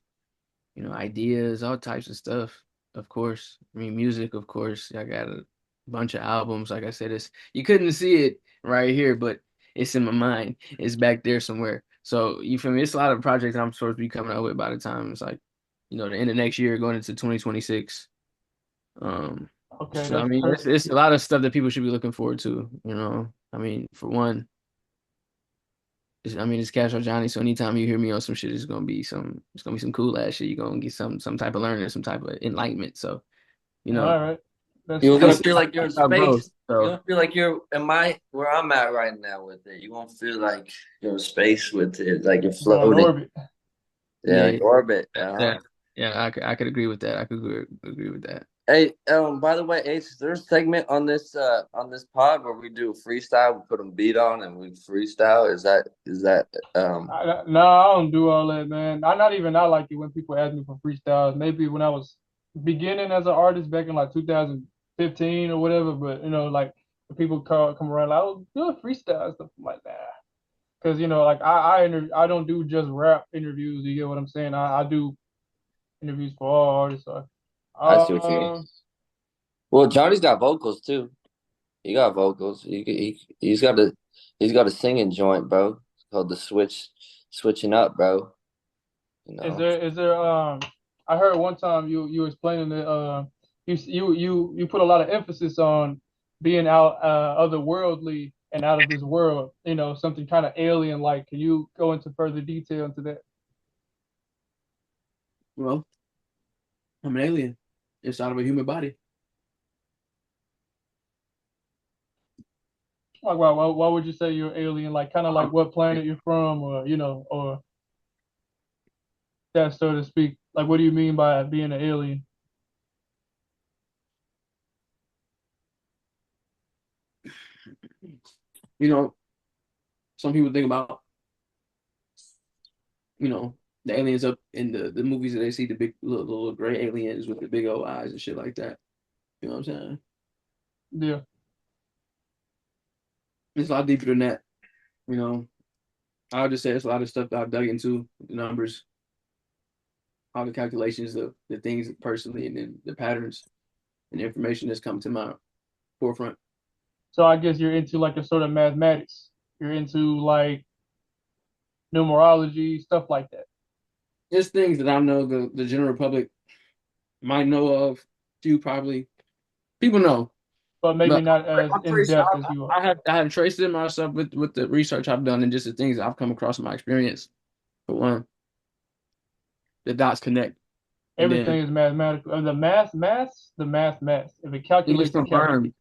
ideas, all types of stuff. Of course, I mean music. Of course, I got a bunch of albums. Like I said, it's you couldn't see it right here, but it's in my mind. It's back there somewhere. So you feel me? It's a lot of projects I'm supposed to be coming up with by the time it's like, the end of next year, going into 2026. Okay, So I that's mean, perfect. it's a lot of stuff that people should be looking forward to. I mean, for one, it's CashOutJony. So anytime you hear me on some shit, it's gonna be some cool ass shit. You're gonna get some type of learning, some type of enlightenment. So you All know, right. That's you're gonna that's feel like you're in that's how growth. space. You're So gonna feel like you're in my where I'm at right now with it. You won't feel like you're in space with it, like you're you're in floating. orbit. Yeah, yeah, like orbit. yeah, yeah. I could agree with that. I could agree with that. Hey, by the way, Ace, is there a segment on this pod where we do freestyle, we put a beat on and we freestyle? Is that No, I don't do all that, man. I like it when people ask me for freestyles. Maybe when I was beginning as an artist back in like 2015 or whatever, but like when people come around like, oh, do a freestyle and stuff I'm like that. Because like I don't do just rap interviews. You get what I'm saying? I do interviews for all artists. So, I see what you mean. um, Well, Johnny's got vocals too. He got vocals. He's got a singing joint, bro. It's called the switching up, bro. you Is know. there I heard one time you explaining that you put a lot of emphasis on being out otherworldly and out of this world, something kind of alien like. Can you go into further detail into that? Well, I'm an alien inside of a human body. Like why would you say you're alien? Like kind of like what planet you're from, or or that so to speak. Like what do you mean by being an alien? You know, some people think about, the aliens up in the movies that they see the big little gray aliens with the big old eyes and shit like that. You know what I'm saying? Yeah. It's a lot deeper than that. You know, I would just say it's a lot of stuff that I've dug into, the numbers, all the calculations, the things personally, and then the patterns and the information that's come to my forefront. So I guess you're into like a sort of mathematics. You're into like numerology, stuff like that. Just things that I know the general public might know of. Few probably people know, But maybe but not as I'm in pretty sure depth as you are. I have traced it myself with the research I've done and just the things I've come across in my experience. For one, the dots connect, and Everything then is mathematical. The math. If it it gets calculates, it calculates. confirmed.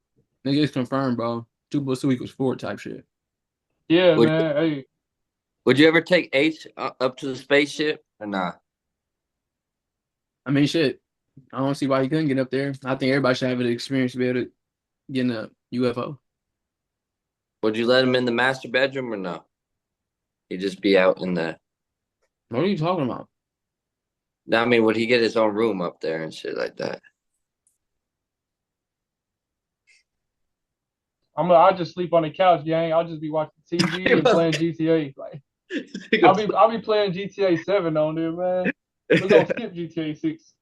It gets confirmed, bro. 2 + 2 = 4 type shit. Yeah, Would man. Hey, Would you ever take H up to the spaceship or not? I mean, shit. I don't see why he couldn't get up there. I think everybody should have an experience to be able to get in a UFO. Would you let him in the master bedroom or no? He'd just be out in the. What are you talking about? I mean, would he get his own room up there and shit like that? I'll just sleep on the couch, gang. I'll just be watching TV and playing GTA. Like I'll be playing GTA 7 on there, man. We're gonna skip GTA 6.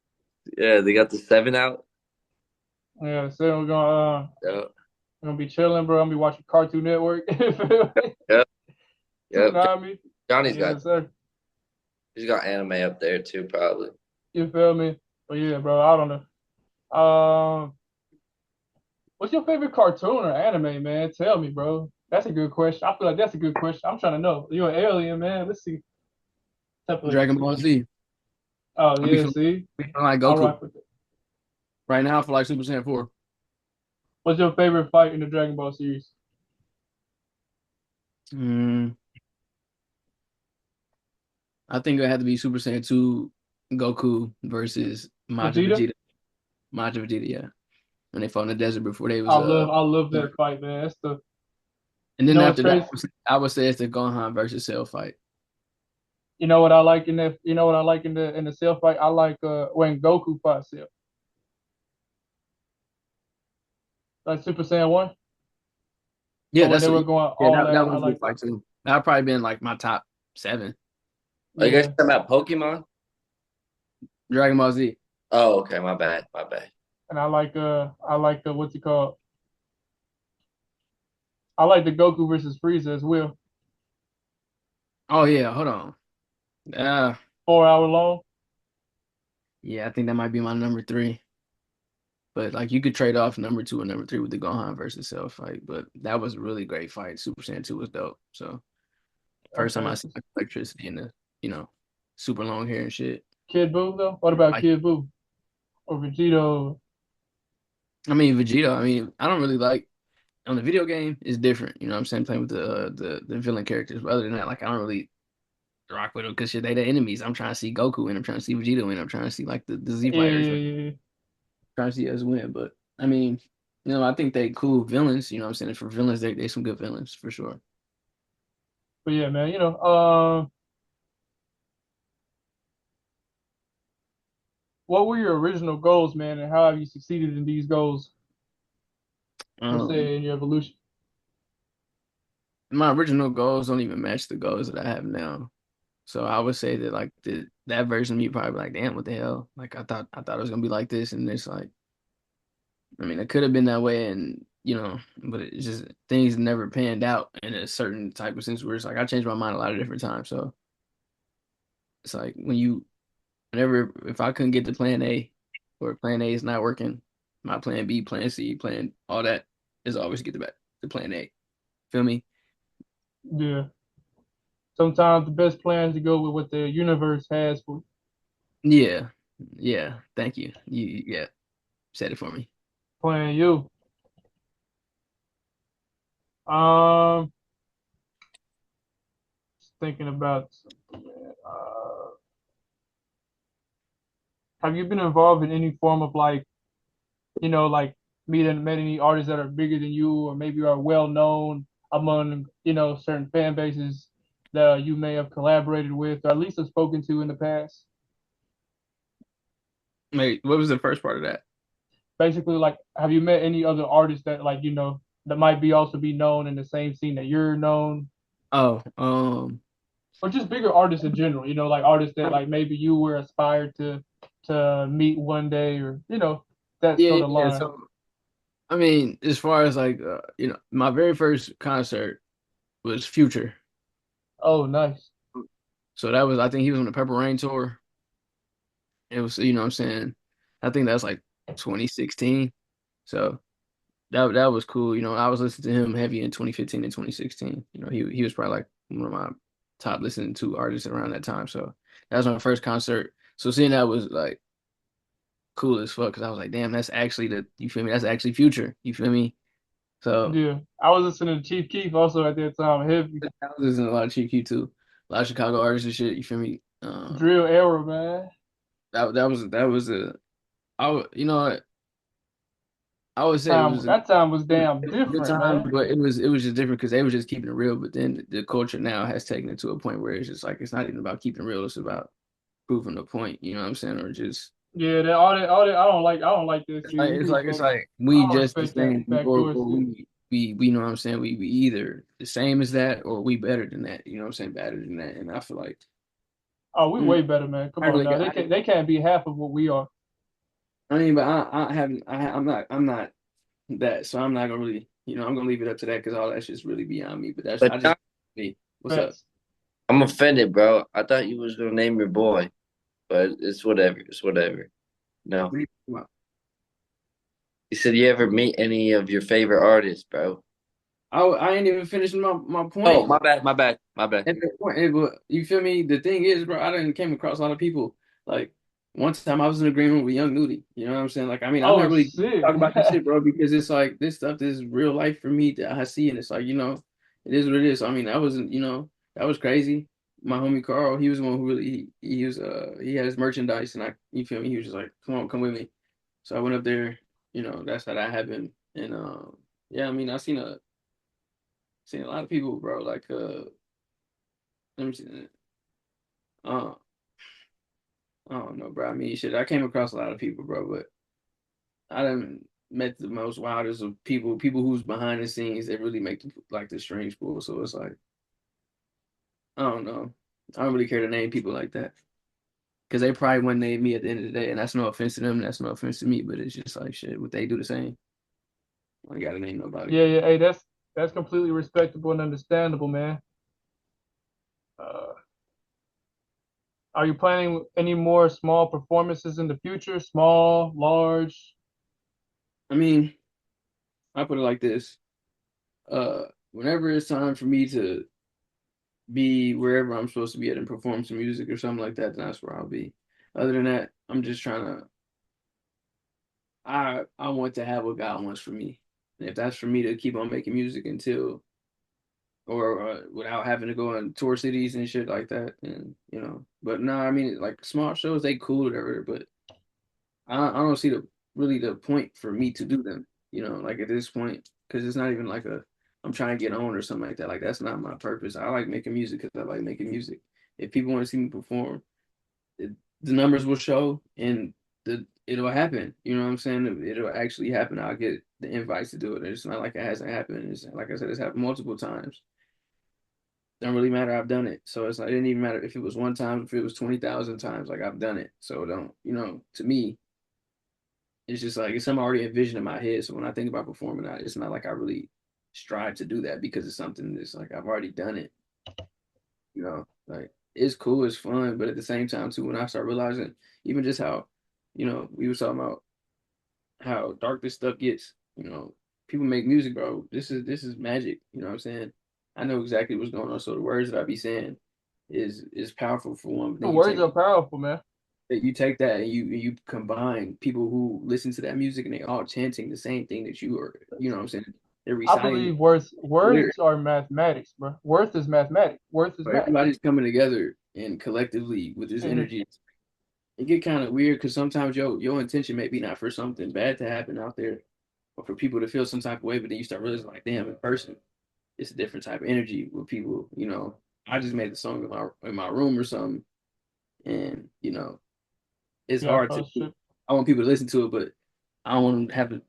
Yeah, they got the 7 out. Yeah, so Yep, we're gonna be chilling, bro. I'm gonna be watching Cartoon Network. yep, yep. Tsunami. Johnny's got Yes, sir. he's got anime up there too, probably. You feel me? But yeah, bro, I don't know. What's your favorite cartoon or anime, man? Tell me, bro. That's a good question. I feel like that's a good question. I'm trying to know. You're an alien, man. Let's see. Dragon Ball Z. Oh I be yeah, feeling, see, be feeling like I'll Goku rock with it. right now for like Super Saiyan 4. What's your favorite fight in the Dragon Ball series? Mm, I think it had to be Super Saiyan 2 Goku versus Majin Vegeta? Vegeta. Majin Vegeta, yeah. When they fought in the desert before they was I love that fight, man. That's the and you then know what's after that crazy? I would say it's the Gohan versus Cell fight. You know what I like in that? You know what I like in the Cell fight? I like when Goku fought Cell, like Super Saiyan 1, Yeah, or when that's they were going yeah, all that out. I was a good like that. fight too. That would probably been like my top 7. Are you guys Yeah, talking about Pokemon? Dragon Ball Z. Oh, okay, my bad, my bad. and I like the what's it called? I like the Goku versus Frieza as well. Oh yeah, hold on. 4 hour long. Yeah, I think that might be my number 3. But like you could trade off number 2 and number 3 with the Gohan versus Cell fight. But that was a really great fight. Super Saiyan 2 was dope. So first time I Okay. see like, electricity in the, super long hair and shit. Kid Buu though? What about Like Kid Buu or Vegito? I mean Vegeta, I don't really like on the video game it's different. You know what I'm saying? Playing with the villain characters. But other than that, like I don't really rock with them because shit, they the enemies. I'm trying to see Goku and I'm trying to see Vegeta win. I'm trying to see like the Z Yeah, yeah, fighters. yeah, yeah. Trying to see us win. But I mean, I think they cool villains. You know what I'm saying? For villains, they some good villains for sure. But yeah, man. What were your original goals, man, and how have you succeeded in these goals? Let's Um, say in your evolution. my original goals don't even match the goals that I have now. So I would say that like that version of me probably like, damn, what the hell? Like I thought it was gonna be like this, and it's like, it could have been that way, and but it's just things never panned out in a certain type of sense where it's like I changed my mind a lot of different times. So it's like whenever if I couldn't get to plan A or plan A is not working, my plan B, plan C, plan all that is always get to plan A. Feel me? Yeah. Sometimes the best plan is to go with what the universe has for Yeah. Yeah. Thank you. Yeah, said it for me. plan you. Um, just thinking about something, man. Have you been involved in any form of like, like met any artists that are bigger than you, or maybe are well known among, certain fan bases that you may have collaborated with, or at least have spoken to in the past? Wait, what was the first part of that? Basically, like, have you met any other artists that like, that might be also be known in the same scene that you're known, Oh, or just bigger artists in general? Like artists that like maybe you were aspired to meet one day, or that yeah, sort of yeah. line. So I mean, as far as like my very first concert was Future. Oh, nice. So that was I think he was on the Purple Rain tour. It was, what I'm saying? I think that's like 2016. So that was cool. I was listening to him heavy in 2015 and 2016. He was probably like one of my top listening to artists around that time. So that was my first concert. So seeing that was like cool as fuck because I was like, damn, that's actually you feel me? That's actually Future. You feel me? So Yeah, I was listening to Chief Keef also at that time. Heavy I was listening to a lot of Chief Keef too, a lot of Chicago artists and shit. You feel me? drill era, man. That was a you know what? I would say it Time was that time was a damn good different, time, man. but it was just different because they were just keeping it real. But then the culture now has taken it to a point where it's just like it's not even about keeping it real; it's about proving a point. You know what I'm saying? Or just Yeah, that all that. I don't like this it's shit. like You it's do like it's fake. like I we don't just the respect that same, backdoor or shit. we know what I'm saying. We either the same as that, or we better than that. You know what I'm saying? Better than that, and I feel like Oh, we mm, way better, man. Come I on really now. got. They can't be half of what we are. I mean, but I haven't. I'm not that, so I'm not gonna really. I'm gonna leave it up to that because all that's just really beyond me. But that's But I just me. What's up? Facts. I'm offended, bro. I thought you was gonna name your boy, but it's whatever. It's whatever. No, What are you talking about? you said you ever meet any of your favorite artists, bro? I ain't even finished my Oh, point. my bad, my bad, my bad. At that point, but you feel me? The thing is, bro, I didn't came across a lot of people. Like one time, I was in agreement with Young Nudie. You know what I'm saying? Like, I mean, I'm Oh not really shit. talking about this shit, bro, because it's like this stuff is real life for me that I see, and it's like it is what it is. So, I mean, that was crazy. My homie Carl, he was the one who really he had his merchandise, and you feel me? He was just like, come on, come with me. So I went up there. That's how that happened, and yeah, I mean, I seen a lot of people, bro. Like let me see. Uh, I don't know, bro. I mean, shit. I came across a lot of people, bro, but I didn't met the most wildest of people who's behind the scenes that really make like the strings pull. So it's like I don't know. I don't really care to name people like that because they probably wouldn't name me at the end of the day, and that's no offense to them. That's no offense to me, but it's just like shit. Would they do the same? I ain't gotta name nobody. Yeah, yeah. Hey, that's completely respectable and understandable, man. Uh, are you planning any more small performances in the future? Small, large? I mean, I put it like this. Whenever it's time for me to be wherever I'm supposed to be at and perform some music or something like that, then that's where I'll be. Other than that, I'm just trying to. I want to have what God wants for me, and if that's for me to keep on making music until or without having to go on tour cities and shit like that, and But no, I mean like small shows, they cool or whatever, but I don't see the point for me to do them. Like at this point, because it's not even like I'm trying to get on or something like that. Like that's not my purpose. I like making music because I like making music. If people want to see me perform, it, the numbers will show and it'll happen. You know what I'm saying? It'll actually happen. I'll get the invites to do it. It's not like it hasn't happened. It's like I said, it's happened multiple times. Don't really matter. I've done it. So it's like it didn't even matter if it was one time, if it was 20,000 times. Like I've done it. So don't to me, it's just like it's something already envisioned in my head. So when I think about performing, it's not like I really strive to do that because it's something that's like I've already done it. Like it's cool, it's fun, but at the same time too, when I start realizing even just how, we were talking about how dark this stuff gets, people make music, bro. This is magic, you know what I'm saying? I know exactly what's going on. So the words that I be saying is powerful for one, but The then words are powerful, man. you take that and you combine people who listen to that music and they all chanting the same thing that you are, you know what I'm saying? They're I reciting believe the lyrics. words are mathematics, bro. Worth is mathematics. Worth is But math. everybody's coming together and collectively with this And energy. It get kind of weird because sometimes your intention may be not for something bad to happen out there, or for people to feel some type of way, but then you start realizing like, damn, in person, it's a different type of energy with people. I just made the song in my room or something, and it's yeah, hard to. for sure. I want people to listen to it, but I don't want them to have to.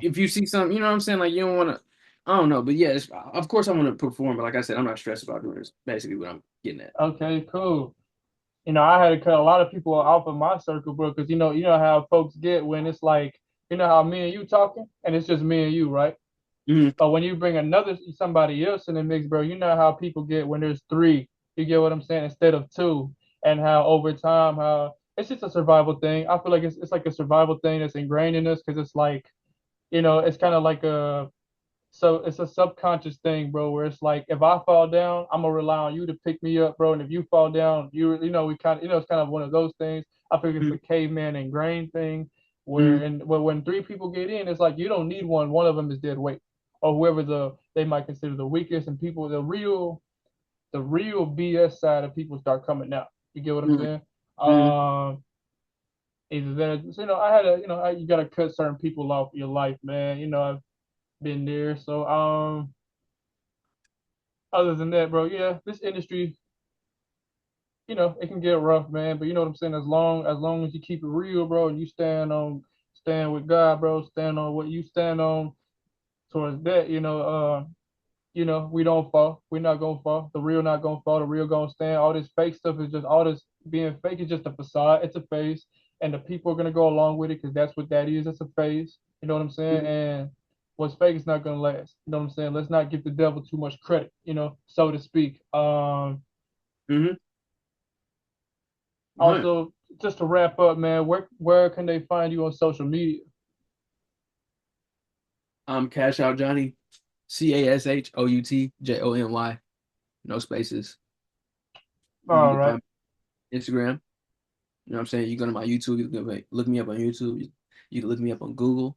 If you see something, you know what I'm saying, like you don't want to. I don't know, but yeah, of course I want to perform, but like I said, I'm not stressed about doing this. Basically, what I'm getting at. Okay, cool. I had to cut a lot of people off of my circle, bro, because you know how folks get when it's like, how me and you talking, and it's just me and you, right? Hmm. But when you bring somebody else in the mix, bro, you know how people get when there's three. You get what I'm saying instead of two, and how over time, how it's just a survival thing. I feel like it's like a survival thing that's ingrained in us because it's like, it's kind of like it's a subconscious thing, bro, where it's like if I fall down, I'm gonna rely on you to pick me up, bro. And if you fall down, we kind of it's kind of one of those things. I think it's a caveman ingrained thing Hmm. when three people get in, it's like you don't need one. One of them is dead weight, or whoever they might consider the weakest, and people the real BS side of people start coming out. You get what I'm Hmm. saying? Hmm. Either that, I had to, you gotta cut certain people off your life, man. I've been there, so other than that, bro, yeah, this industry, it can get rough, man. But you know what I'm saying? As long as you keep it real, bro, and you stand with God, bro, stand on what you stand on towards that, we don't fall. We're not gonna fall. The real not gonna fall. The real gonna stand. All this fake stuff is just all this being fake is just a facade. It's a phase, and the people are gonna go along with it because that's what that is. It's a phase. You know what I'm saying? And what's fake is not gonna last. You know what I'm saying? Let's not give the devil too much credit, so to speak. Hmm. Hmm. Also, just to wrap up, man, where can they find you on social media? I'm Cash Out Johnny, CashOutJony, no spaces. You All can right. find me on Instagram. You know what I'm saying? You go to my YouTube, you can look me up on YouTube. You can look me up on Google.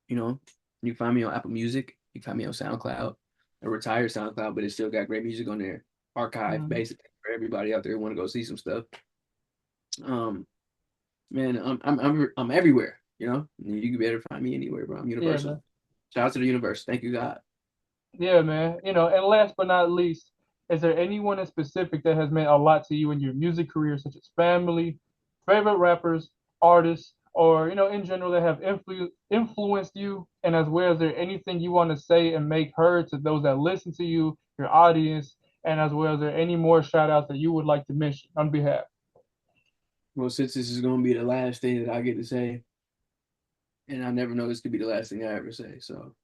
You know, you can find me on Apple Music. You can find me on SoundCloud, a retired SoundCloud, but it still got great music on there. Archive, Mhm. basically, for everybody out there who want to go see some stuff. Um, man, I'm everywhere. You can better find me anywhere, bro. I'm Yeah, universal. man. Shout out to the universe. Thank you, God. Yeah, man. And last but not least, is there anyone in specific that has meant a lot to you in your music career, such as family, favorite rappers, artists, or in general that have influenced you? And as well, is there anything you want to say and make heard to those that listen to you, your audience, and as well, is there any more shout outs that you would like to mention on behalf? Well, since this is gonna be the last thing that I get to say, and I never know this could be the last thing I ever say. So,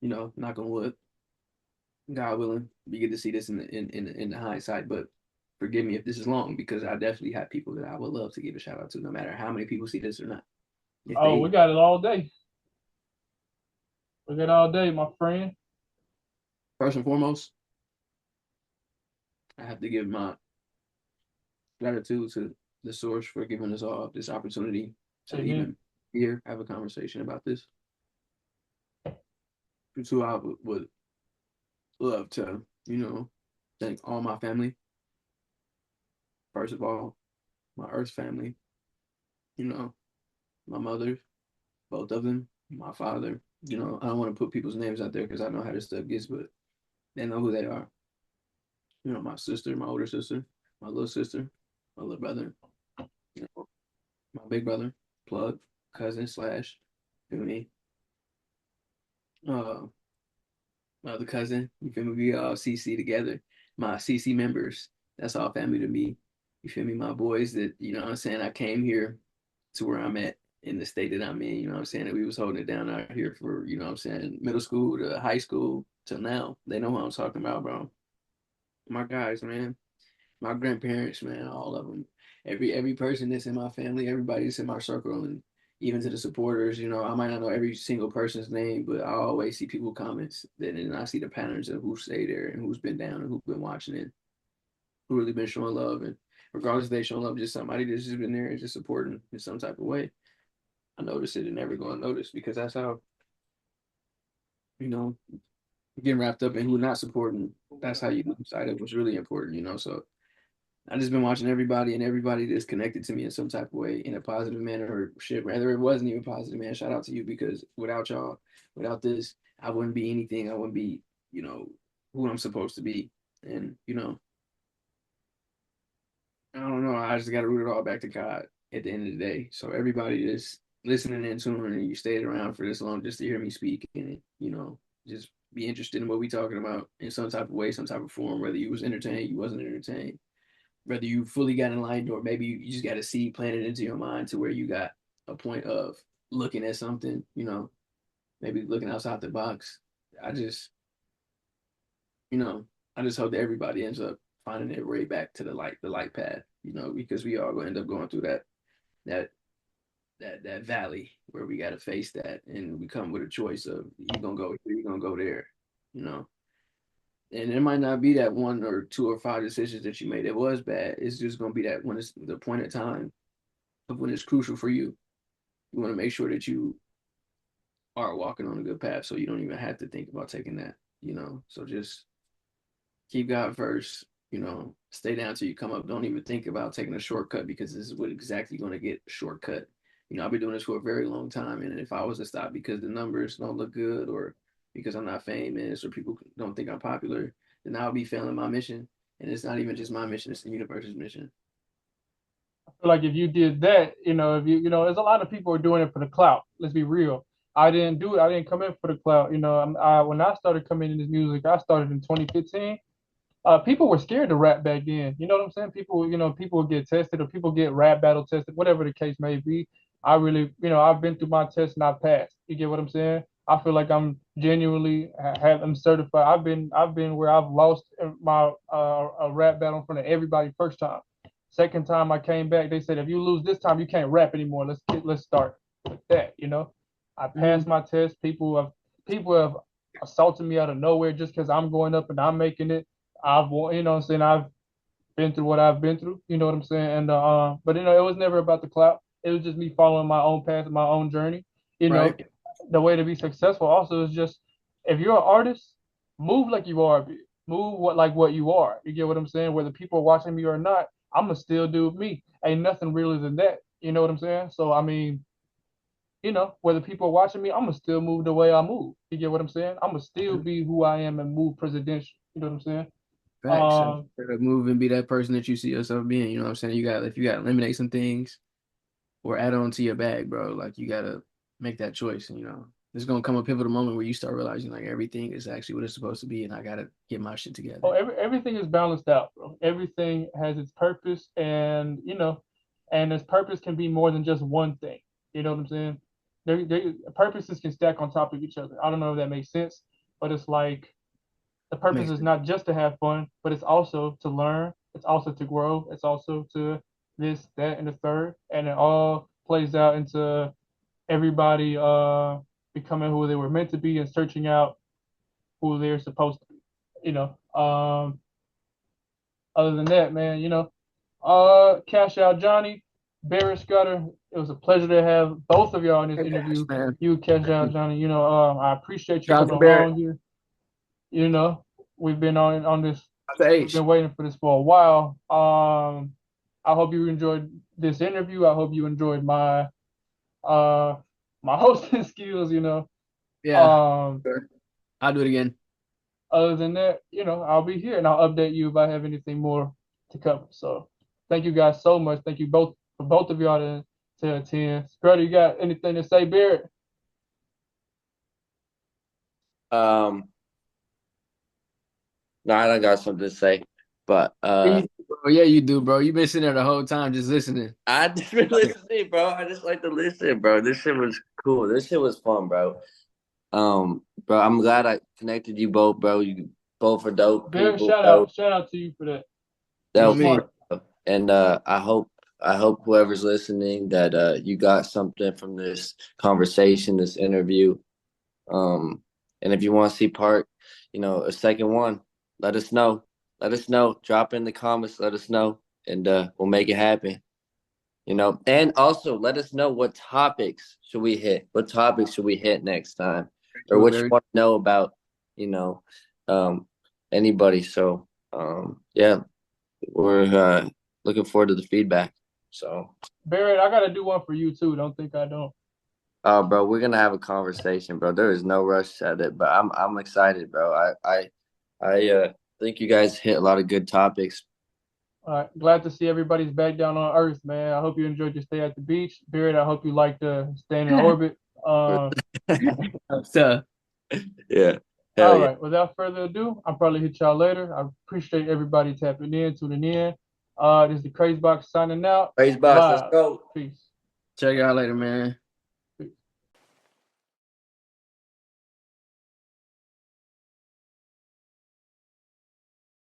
knock on wood, God willing, we get to see this in the hindsight. But forgive me if this is long because I definitely have people that I would love to give a shout out to, no matter how many people see this or not. If Oh, we they got it all day. We got it all day, my friend. first and foremost, I have to give my gratitude to the source for giving us all this opportunity to Amen. even here have a conversation about this. So I would love to, thank all my family. First of all, my Earth family, you know, my mother, both of them, my father. I don't want to put people's names out there because I know how this stuff gets, but they know who they are. My sister, my older sister, my little sister, my little brother, my big brother, plug, cousin slash, me, uh, my other cousin. You feel me? We all CC together. My CC members, that's all family to me. You feel me? My boys that, what I'm saying, I came here to where I'm at in the state that I'm in, what I'm saying, that we was holding it down out here for, what I'm saying, middle school to high school till now. They know what I'm talking about, bro. my guys, man, my grandparents, man, all of them, every person that's in my family, everybody that's in my circle, and even to the supporters, I might not know every single person's name, but I always see people comments that, and I see the patterns of who stay there and who's been down and who's been watching it, who really been showing love, and regardless if they showing love, just somebody that's just been there and just supporting in some type of way. I notice it and never going to notice because that's how you know getting wrapped up in who not supporting. That's how you lose sight of what's really important. So I just been watching everybody and everybody that's connected to me in some type of way in a positive manner or shit. Whether it wasn't even positive, man. Shout out to you because without y'all, without this, I wouldn't be anything. I wouldn't be, who I'm supposed to be. And I don't know. I just got to root it all back to God at the end of the day. So everybody that's listening and tuning and you stayed around for this long just to hear me speak and just be interested in what we talking about in some type of way, some type of form. Whether you was entertained, you wasn't entertained. Whether you fully got enlightened or maybe you just got a seed planted into your mind to where you got a point of looking at something. Maybe looking outside the box. I just, you know, I just hope that everybody ends up finding their way back to the light path, because we all gonna end up going through that that valley where we gotta face that and we come with a choice of you gonna go here, you gonna go there, you know. And it might not be that one or two or five decisions that you made that was bad. It's just gonna be that when it's the point of time of when it's crucial for you. You want to make sure that you are walking on a good path so you don't even have to think about taking that. So just keep God first, stay down till you come up. Don't even think about taking a shortcut because this is what exactly going to get a shortcut. I've been doing this for a very long time. And if I was to stop because the numbers don't look good or because I'm not famous or people don't think I'm popular, then I'll be failing my mission. And it's not even just my mission, it's the universe's mission. I feel like if you did that, if there's a lot of people are doing it for the clout. Let's be real. I didn't do it. I didn't come in for the clout. When I started coming in this music, I started in 2015. People were scared to rap back then. You know what I'm saying? People would get tested or people get rap battle tested, whatever the case may be. I really, I've been through my test and I passed. You get what I'm saying? I feel like I'm genuinely I'm certified. I've been where I've lost my a rap battle in front of everybody first time. Second time I came back, they said if you lose this time, you can't rap anymore. Let's start with that. I passed my test. People have assaulted me out of nowhere just because I'm going up and I'm making it. What I'm saying, I've been through what I've been through, you know what I'm saying? And but it was never about the clout. It was just me following my own path, my own journey. You know, Right. the way to be successful also is just if you're an artist, move like you are, move like what you are. You get what I'm saying? Whether people are watching me or not, I'ma still do me. Ain't nothing realer than that. You know what I'm saying? So I mean, whether people are watching me, I'ma still move the way I move. You get what I'm saying? I'ma still be who I am and move presidential. You know what I'm saying? Facts. So Um, move and be that person that you see yourself being. You know what I'm saying? If you got to eliminate some things or add on to your bag, bro, like you got to make that choice. There's going to come a pivotal moment where you start realizing like everything is actually what it's supposed to be and I got to get my shit Oh, together. everything is balanced out, bro. Everything has its purpose, and its purpose can be more than just one thing. You know what I'm saying? Purposes can stack on top of each other. I don't know if that makes sense, but it's like the purpose Makes is sense. not just to have fun, but it's also to learn. It's also to grow. It's also to this, that, and the third, and it all plays out into everybody becoming who they were meant to be and searching out who they're supposed to be. You know, other than that, man, Cash Out Johnny, Barrett Scudder. It was a pleasure to have both of y'all in this Hey, gosh, interview. man. You, Cash Out Johnny. I appreciate you Shout out coming to Barrett. along here. You know, we've been on this. Shout out to We've H. been waiting for this for a while. I hope you enjoyed this interview. I hope you enjoyed uh my hosting skills. Yeah. Um, Sure. I'll do it again. other than that, I'll be here and I'll update you if I have anything more to cover. So thank you guys so much. Thank you both for both of y'all to attend. Scruddy, you got anything to say, Barrett? Um, no, I don't got something to say, but Oh, yeah, you do, bro. You've been sitting there the whole time just listening. I just been listening, bro. I just like to listen, bro. This shit was cool. This shit was fun, bro. Bro, I'm glad I connected you both, bro. Both are dope Barrett, people. Dope. shout out to you for that. You know You're what I Dope. mean? smart. And I hope whoever's listening that you got something from this conversation, this interview. And if you want to see part, a second one, let us know. Let us know. Drop in the comments. Let us know, and we'll make it happen. And also let us know what topics should we hit. What topics should we hit next time, or what you want to know about, you know, um, anybody. So, yeah, we're looking forward to the feedback. So, Barrett, I gotta do one for you too. Don't think I don't. bro, we're gonna have a conversation, bro. There is no rush at it, but I'm excited, bro. I think you guys hit a lot of good topics. All right, glad to see everybody's back down on Earth, man. I hope you enjoyed your stay at the beach. Barrett, I hope you liked staying in orbit. So, Yeah, hell All yeah. right, without further ado, I'll probably hit y'all later. I appreciate everybody tapping in, tuning in. This is the Craze Box signing out. Praise box, let's Live. go. Peace. check y'all later, man.